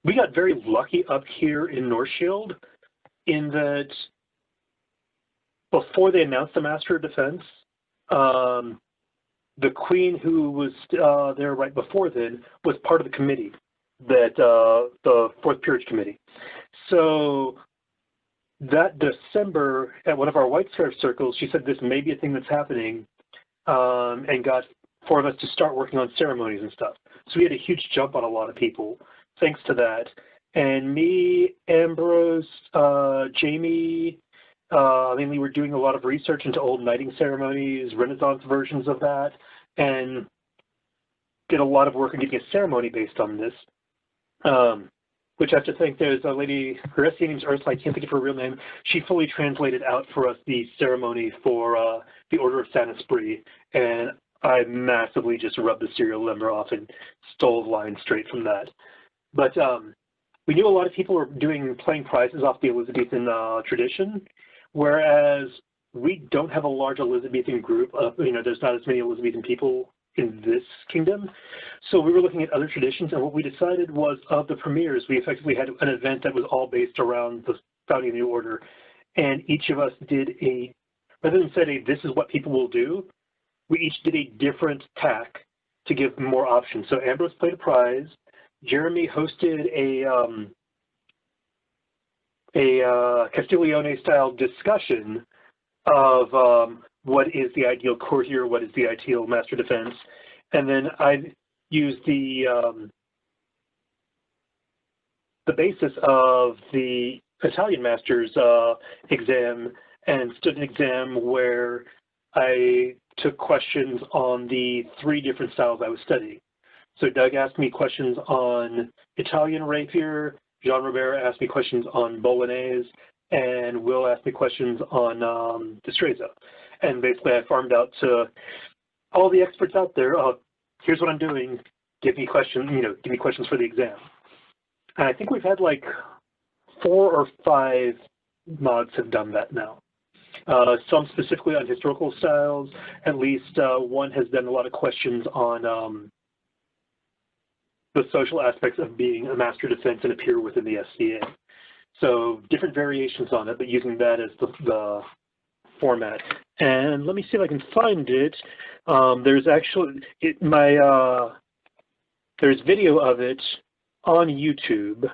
we got very lucky up here in North Shield in that before they announced the Master of Defense, the Queen, who was there right before then, was part of the committee, that the Fourth Peerage Committee. So that December, at one of our White Scarf circles, she said this may be a thing that's happening, and got 4 of us to start working on ceremonies and stuff. So we had a huge jump on a lot of people thanks to that. And me, Ambrose, Jamie, mainly were doing a lot of research into old knighting ceremonies, Renaissance versions of that, and did a lot of work on getting a ceremony based on this. Which I have to think, there's a lady, her SCA name's Ursula, I can't think of her real name. She fully translated out for us the ceremony for the Order of Saint Esprit, and I massively just rubbed the serial number off and stole lines straight from that. But we knew a lot of people were playing prizes off the Elizabethan tradition, whereas we don't have a large Elizabethan group. There's not as many Elizabethan people in this kingdom. So we were looking at other traditions, and what we decided was, of the premieres, we effectively had an event that was all based around the founding of the order. And each of us did rather than say, this is what people will do, we each did a different tack to give more options. So Ambrose played a prize. Jeremy hosted a Castiglione-style discussion of what is the ideal courtier, what is the ideal master defense, and then I used the basis of the Italian master's exam and stood an exam where I took questions on the 3 different styles I was studying. So Doug asked me questions on Italian rapier, Jean Rivera asked me questions on Bolognese, and Will asked me questions on Destreza. And basically I farmed out to all the experts out there, here's what I'm doing, give me questions for the exam. And I think we've had like 4 or 5 mods have done that now. Some specifically on historical styles, at least one has done a lot of questions on the social aspects of being a master defense and a peer within the SCA. So different variations on it, but using that as the format. And let me see if I can find it. There's actually there's video of it on YouTube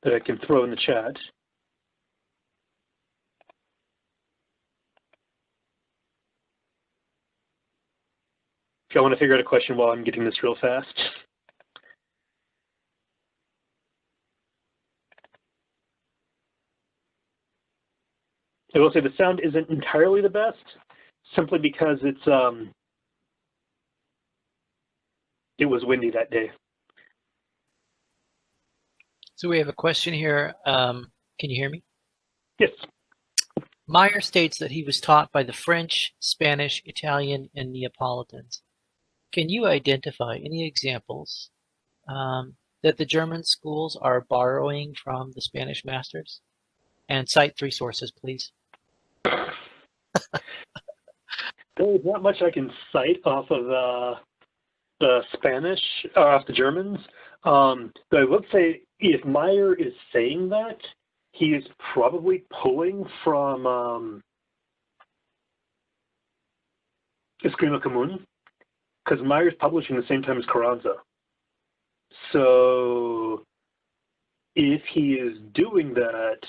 that I can throw in the chat. If y'all want to figure out a question while I'm getting this real fast. I will say the sound isn't entirely the best, simply because it was windy that day. So we have a question here. Can you hear me? Yes. Meyer states that he was taught by the French, Spanish, Italian, and Neapolitans. Can you identify any examples that the German schools are borrowing from the Spanish masters? And cite 3 sources, please. There's not much I can cite off of the Spanish, off the Germans. But I would say if Meyer is saying that, he is probably pulling from Eskrima Común, because Meyer's publishing the same time as Carranza. So if he is doing that,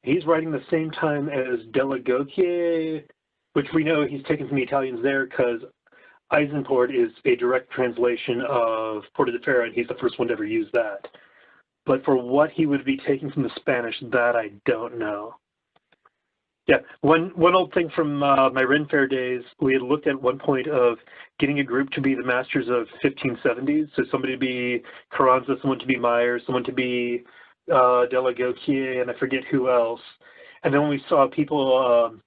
he's writing the same time as Della Gautier, which we know he's taken from the Italians there because Eisenport is a direct translation of Porta de Ferro, and he's the first one to ever use that. But for what he would be taking from the Spanish, that I don't know. Yeah, one old thing from my Ren Fair days, we had looked at one point of getting a group to be the masters of 1570s. So somebody to be Carranza, someone to be Meyer, someone to be Della Gautier, and I forget who else. And then when we saw people,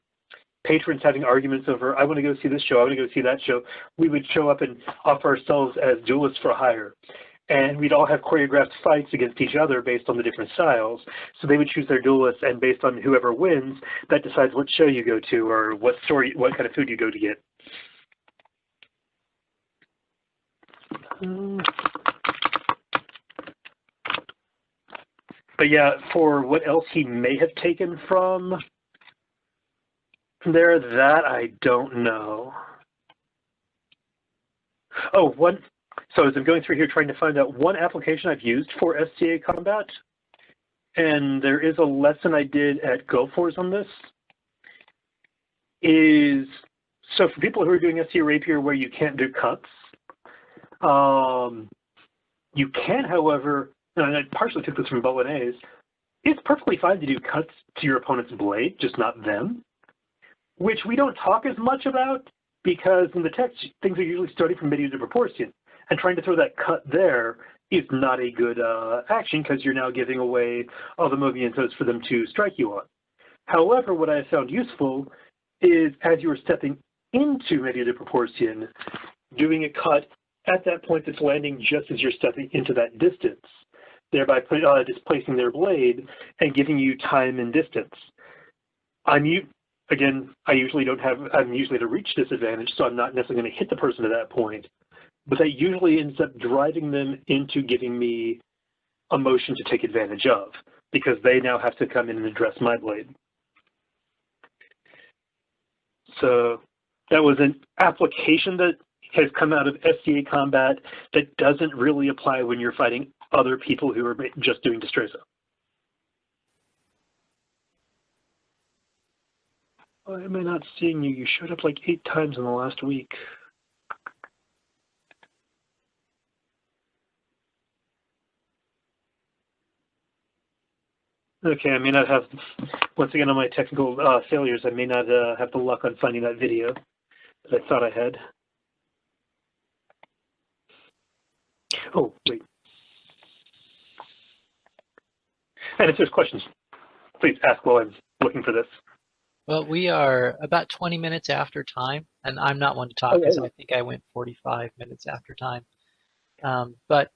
patrons having arguments over, I want to go see this show, I want to go see that show, we would show up and offer ourselves as duelists for hire. And we'd all have choreographed fights against each other based on the different styles. So they would choose their duelists, and based on whoever wins, that decides what show you go to or what story, what kind of food you go to get. But yeah, for what else he may have taken from there, that I don't know. Oh, so as I'm going through here trying to find out one application I've used for SCA combat, and there is a lesson I did at GoForce on this, is, so for people who are doing SCA Rapier where you can't do cuts, you can, however, and I partially took this from Bolognese, it's perfectly fine to do cuts to your opponent's blade, just not them, which we don't talk as much about because in the text, things are usually starting from medieval proportion. And trying to throw that cut there is not a good action because you're now giving away all the movimientos for them to strike you on. However, what I have found useful is as you are stepping into medio de proportion, doing a cut at that point that's landing just as you're stepping into that distance, thereby displacing their blade and giving you time and distance. Again, I'm usually at a reach disadvantage, so I'm not necessarily going to hit the person at that point. But that usually ends up driving them into giving me a motion to take advantage of, because they now have to come in and address my blade. So that was an application that has come out of SCA combat that doesn't really apply when you're fighting other people who are just doing Destreza. Why am I not seeing you? You showed up like 8 times in the last week. Okay, I may not have, once again on my technical failures, I may not have the luck on finding that video that I thought I had. Oh, wait. And if there's questions, please ask while I'm looking for this. Well, we are about 20 minutes after time, and I'm not one to talk because I think I went 45 minutes after time. But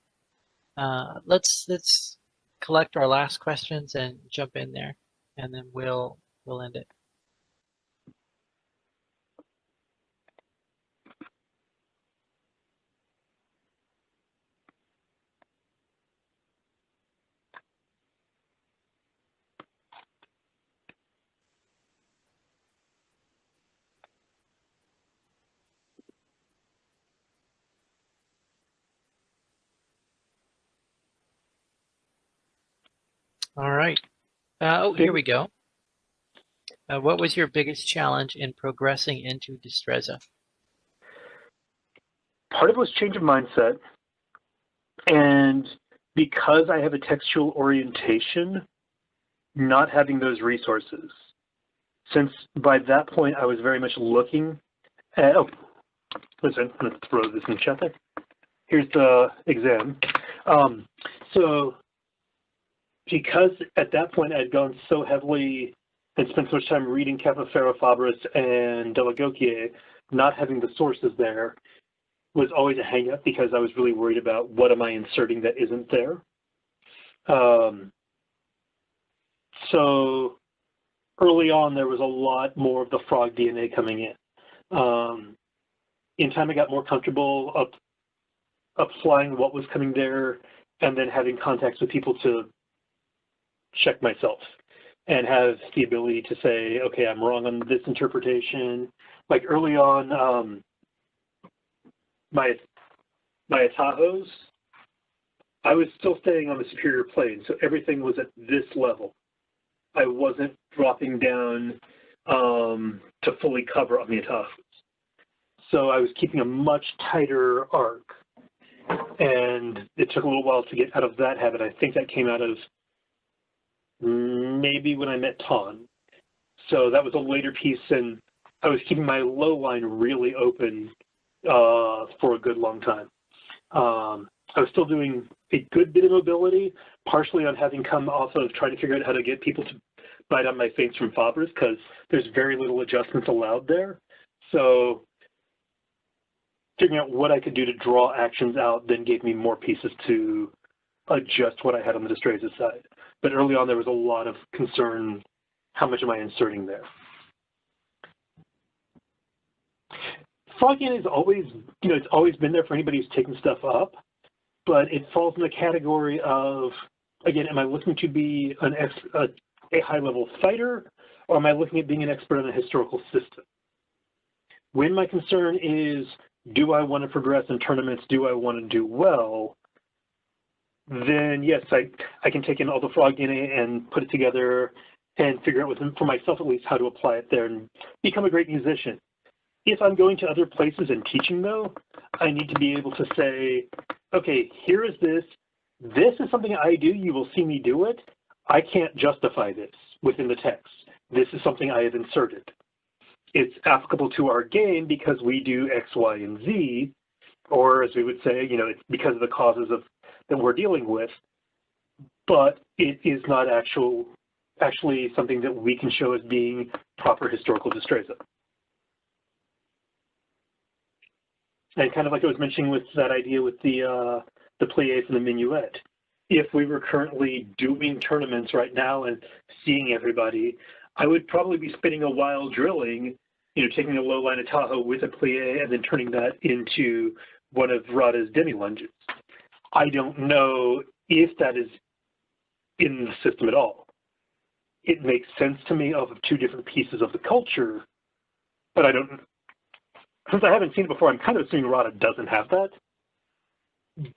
let's collect our last questions and jump in there, and then we'll end it. All right. Here we go. What was your biggest challenge in progressing into Destreza? Part of it was change of mindset. And because I have a textual orientation, not having those resources. Since by that point I was very much looking at, listen, I'm going to throw this in the chat there. Here's the exam. So because at that point I'd gone so heavily and spent so much time reading Capoferro Fabris and Delagoquier, not having the sources there was always a hang-up because I was really worried about what am I inserting that isn't there. So early on, there was a lot more of the frog DNA coming in. In time, I got more comfortable applying what was coming there and then having contacts with people to check myself and have the ability to say, okay, I'm wrong on this interpretation. Like early on, my Atahos, I was still staying on the superior plane, so everything was at this level. I wasn't dropping down to fully cover on the Atahos. So I was keeping a much tighter arc. And it took a little while to get out of that habit. I think that came out of maybe when I met Ton. So that was a later piece, and I was keeping my low line really open for a good long time. I was still doing a good bit of mobility, partially on having come off of trying to figure out how to get people to bite on my feints from Fabris, because there's very little adjustments allowed there. So figuring out what I could do to draw actions out then gave me more pieces to adjust what I had on the Destreza side. But early on, there was a lot of concern, how much am I inserting there? Froggen is always, it's always been there for anybody who's taken stuff up, but it falls in the category of, again, am I looking to be a high-level fighter, or am I looking at being an expert on a historical system? When my concern is, do I want to progress in tournaments, do I want to do well, then yes, I can take in all the frog DNA and put it together and figure out, for myself at least, how to apply it there and become a great musician. If I'm going to other places and teaching, though, I need to be able to say, okay, here is this. This is something I do. You will see me do it. I can't justify this within the text. This is something I have inserted. It's applicable to our game because we do X, Y, and Z, or as we would say, it's because of the causes that we're dealing with, but it is not actually something that we can show as being proper historical Destreza. And kind of like I was mentioning with that idea with the pliés and the minuet, if we were currently doing tournaments right now and seeing everybody, I would probably be spending a while drilling, taking a low line of Tahoe with a plie and then turning that into one of Radha's demi-lunges. I don't know if that is in the system at all. It makes sense to me of two different pieces of the culture, but I don't, since I haven't seen it before, I'm kind of assuming Radha doesn't have that,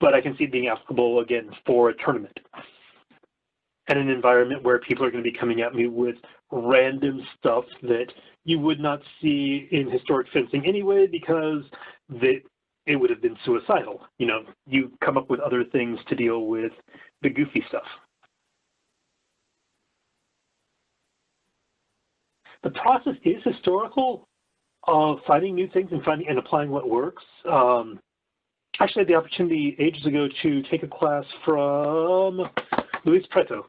but I can see it being applicable, again, for a tournament and an environment where people are going to be coming at me with random stuff that you would not see in historic fencing anyway, because it would have been suicidal. You come up with other things to deal with the goofy stuff. The process is historical of finding new things and applying what works. Actually, I had the opportunity ages ago to take a class from Luis Preto,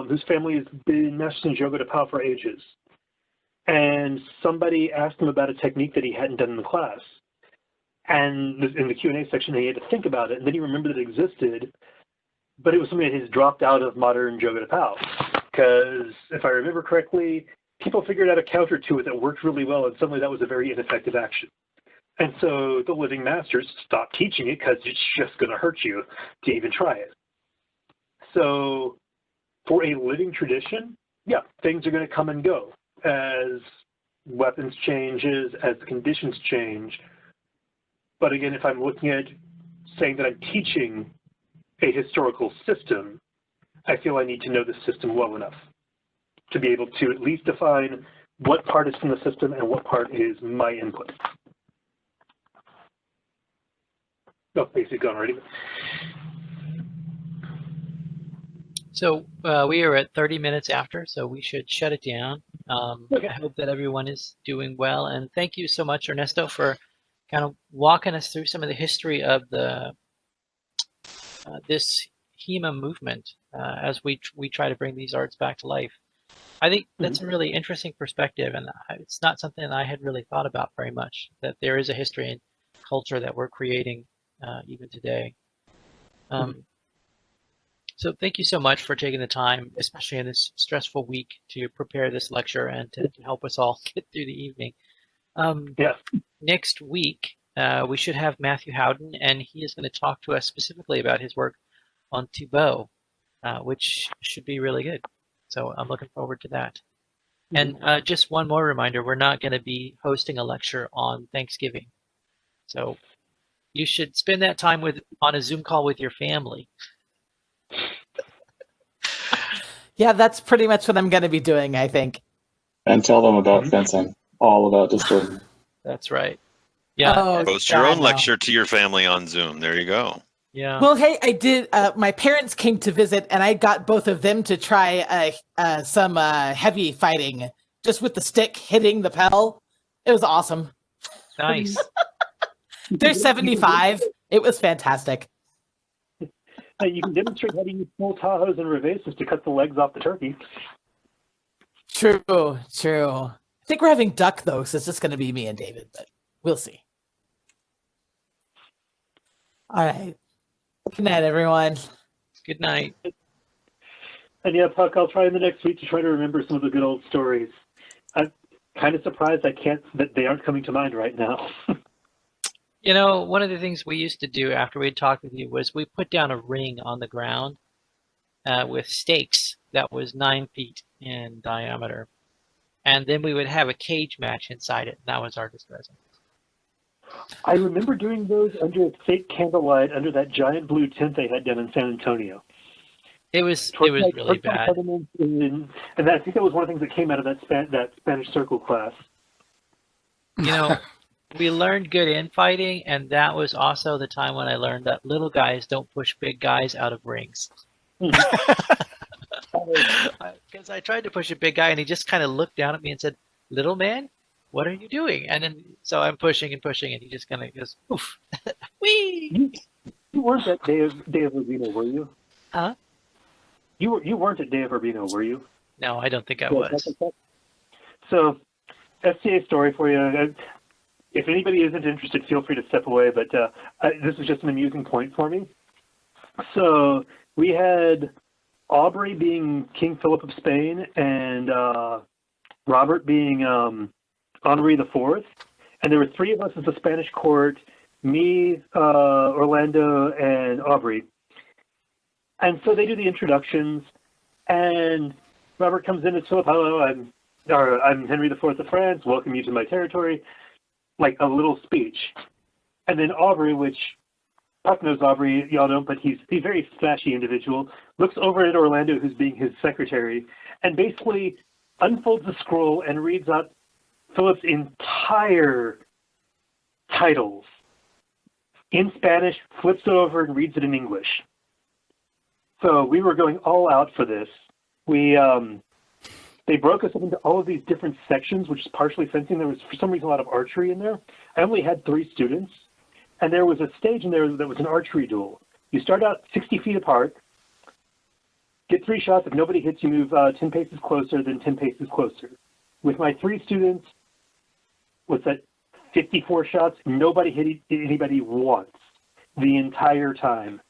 whose family has been masters in Jogo de Pau for ages. And somebody asked him about a technique that he hadn't done in the class. And in the Q&A section, he had to think about it, and then he remembered that it existed, but it was something that has dropped out of modern Jogo de Pau. Because if I remember correctly, people figured out a counter to it that worked really well, and suddenly that was a very ineffective action. And so the living masters stopped teaching it because it's just going to hurt you to even try it. So for a living tradition, yeah, things are going to come and go as weapons changes, as the conditions change. But again, if I'm looking at saying that I'm teaching a historical system, I feel I need to know the system well enough to be able to at least define what part is from the system and what part is my input. Oh, basically gone already. So we are at 30 minutes after, so we should shut it down. Okay. I hope that everyone is doing well, and thank you so much, Ernesto, for kind of walking us through some of the history of the this HEMA movement as we try to bring these arts back to life. I think that's a really interesting perspective, and it's not something I had really thought about very much, that there is a history and culture that we're creating even today. So thank you so much for taking the time, especially in this stressful week, to prepare this lecture and to help us all get through the evening. Next week, we should have Matthew Howden, and he is going to talk to us specifically about his work on Thibaut, which should be really good. So I'm looking forward to that. And just one more reminder, we're not going to be hosting a lecture on Thanksgiving. So you should spend that time on a Zoom call with your family. Yeah, that's pretty much what I'm going to be doing, I think. And tell them about fencing, all about Destreza. That's right. Yeah. Post your own lecture to your family on Zoom. There you go. Yeah. Well, hey, I did. My parents came to visit, and I got both of them to try some heavy fighting, just with the stick hitting the pedal. It was awesome. Nice. They're 75. It was fantastic. You can demonstrate how to use small Tahoes and revases to cut the legs off the turkey. True. I think we're having duck, though, so it's just going to be me and David, but we'll see. All right. Good night, everyone. Good night. And yeah, Puck, I'll try in the next week to try to remember some of the good old stories. I'm kind of surprised that they aren't coming to mind right now. You know, one of the things we used to do after we'd talked with you was we put down a ring on the ground with stakes that was 9 feet in diameter. And then we would have a cage match inside it. And that was our Destreza. I remember doing those under a fake candlelight under that giant blue tent they had down in San Antonio. It was really bad. And I think that was one of the things that came out of that Spanish circle class. You know, we learned good infighting, and that was also the time when I learned that little guys don't push big guys out of rings. Because I tried to push a big guy, and he just kind of looked down at me and said, "Little man, what are you doing?" And then so I'm pushing, and he just kind of goes, "Oof, wee." You weren't at Day of Urbino, were you? Huh? You weren't at Day of Urbino, were you? No, I don't think I was. So, FCA story for you. If anybody isn't interested, feel free to step away, but this is just an amusing point for me. So we had Aubrey being King Philip of Spain and Robert being Henri IV, and there were three of us as the Spanish court, me, Orlando, and Aubrey. And so they do the introductions, and Robert comes in as Philip. "Hello, I'm Henry IV of France. Welcome you to my territory." Like a little speech. And then Aubrey, which Puck knows Aubrey, y'all don't, but he's a very flashy individual, looks over at Orlando, who's being his secretary, and basically unfolds the scroll and reads out Philip's entire titles in Spanish, flips it over, and reads it in English. So we were going all out for this. They broke us up into all of these different sections, which is partially fencing. There was, for some reason, a lot of archery in there. I only had 3 students, and there was a stage in there that was an archery duel. You start out 60 feet apart, get 3 shots. If nobody hits, you move 10 paces closer, then 10 paces closer. With my 3 students, what's that, 54 shots? Nobody hit anybody once the entire time.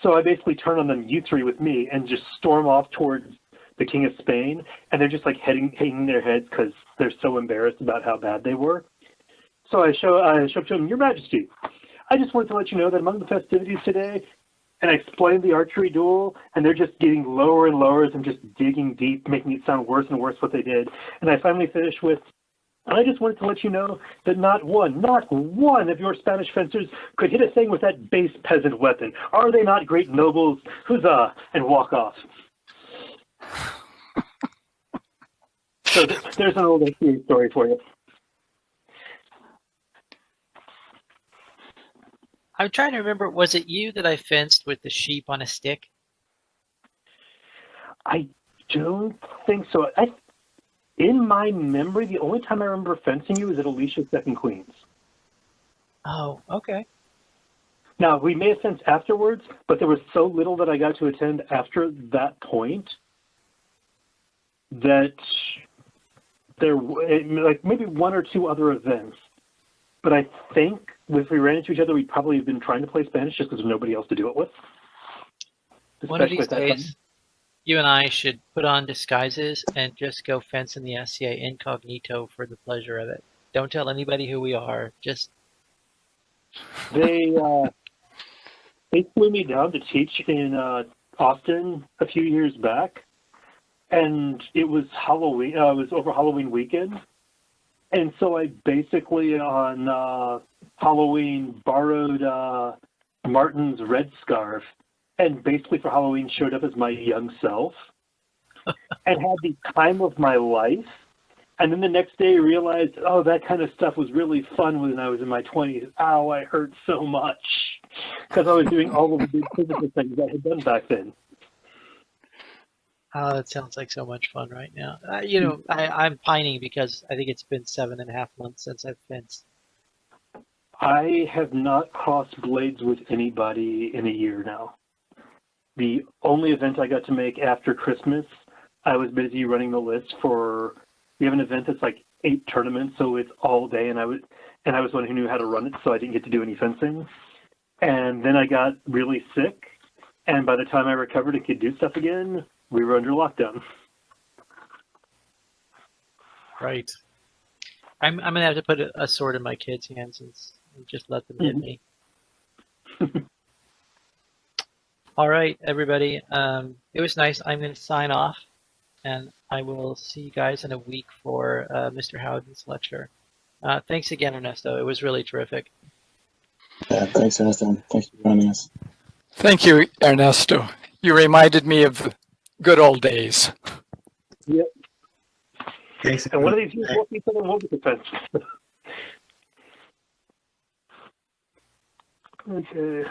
So I basically turn on them, you 3 with me, and just storm off towards the King of Spain, and they're just like hanging their heads because they're so embarrassed about how bad they were. So I show up to them, "Your Majesty, I just wanted to let you know that among the festivities today," and I explained the archery duel, and they're just getting lower and lower as I'm just digging deep, making it sound worse and worse what they did. And I finally finished with, And I just wanted to let you know that not one of your Spanish fencers could hit a thing with that base peasant weapon. Are they not great nobles? Huzzah! And walk off. So there's an old story for you. I'm trying to remember, was it you that I fenced with the sheep on a stick? I don't think so. In my memory, the only time I remember fencing you was at Alicia's Second Queens. Oh, okay. Now, we may have fenced afterwards, but there was so little that I got to attend after that point that like maybe one or two other events. But I think if we ran into each other, we'd probably have been trying to play Spanish just because there's nobody else to do it with. One of these Especially at that days, time. you and I should put on disguises and just go fence in the SCA incognito for the pleasure of it. Don't tell anybody who we are. Just They flew me down to teach in Austin a few years back, and it was Halloween. It was over Halloween weekend, and so I basically on Halloween borrowed Martin's red scarf, and basically for Halloween showed up as my young self, and had the time of my life. And then the next day realized, oh, that kind of stuff was really fun when I was in my 20s. Ow, I hurt so much. Because I was doing all of the big physical things I had done back then. oh, that sounds like so much fun right now. I'm pining because I think it's been 7.5 months since I've fenced. I have not crossed blades with anybody in a year now. The only event I got to make after Christmas, I was busy running the list for. We have an event that's like 8 tournaments, so it's all day, and I was the one who knew how to run it, so I didn't get to do any fencing. And then I got really sick, and by the time I recovered and could do stuff again, we were under lockdown. Right. I'm gonna have to put a sword in my kids' hands and just let them hit me. All right, everybody. It was nice. I'm gonna sign off, and I will see you guys in a week for Mr. Howden's lecture. Thanks again, Ernesto. It was really terrific. Yeah, thanks, Ernesto. Thanks for joining us. Thank you, Ernesto. You reminded me of the good old days. Yep. Thanks. And one of these years, we'll see someone hold the defense. Okay.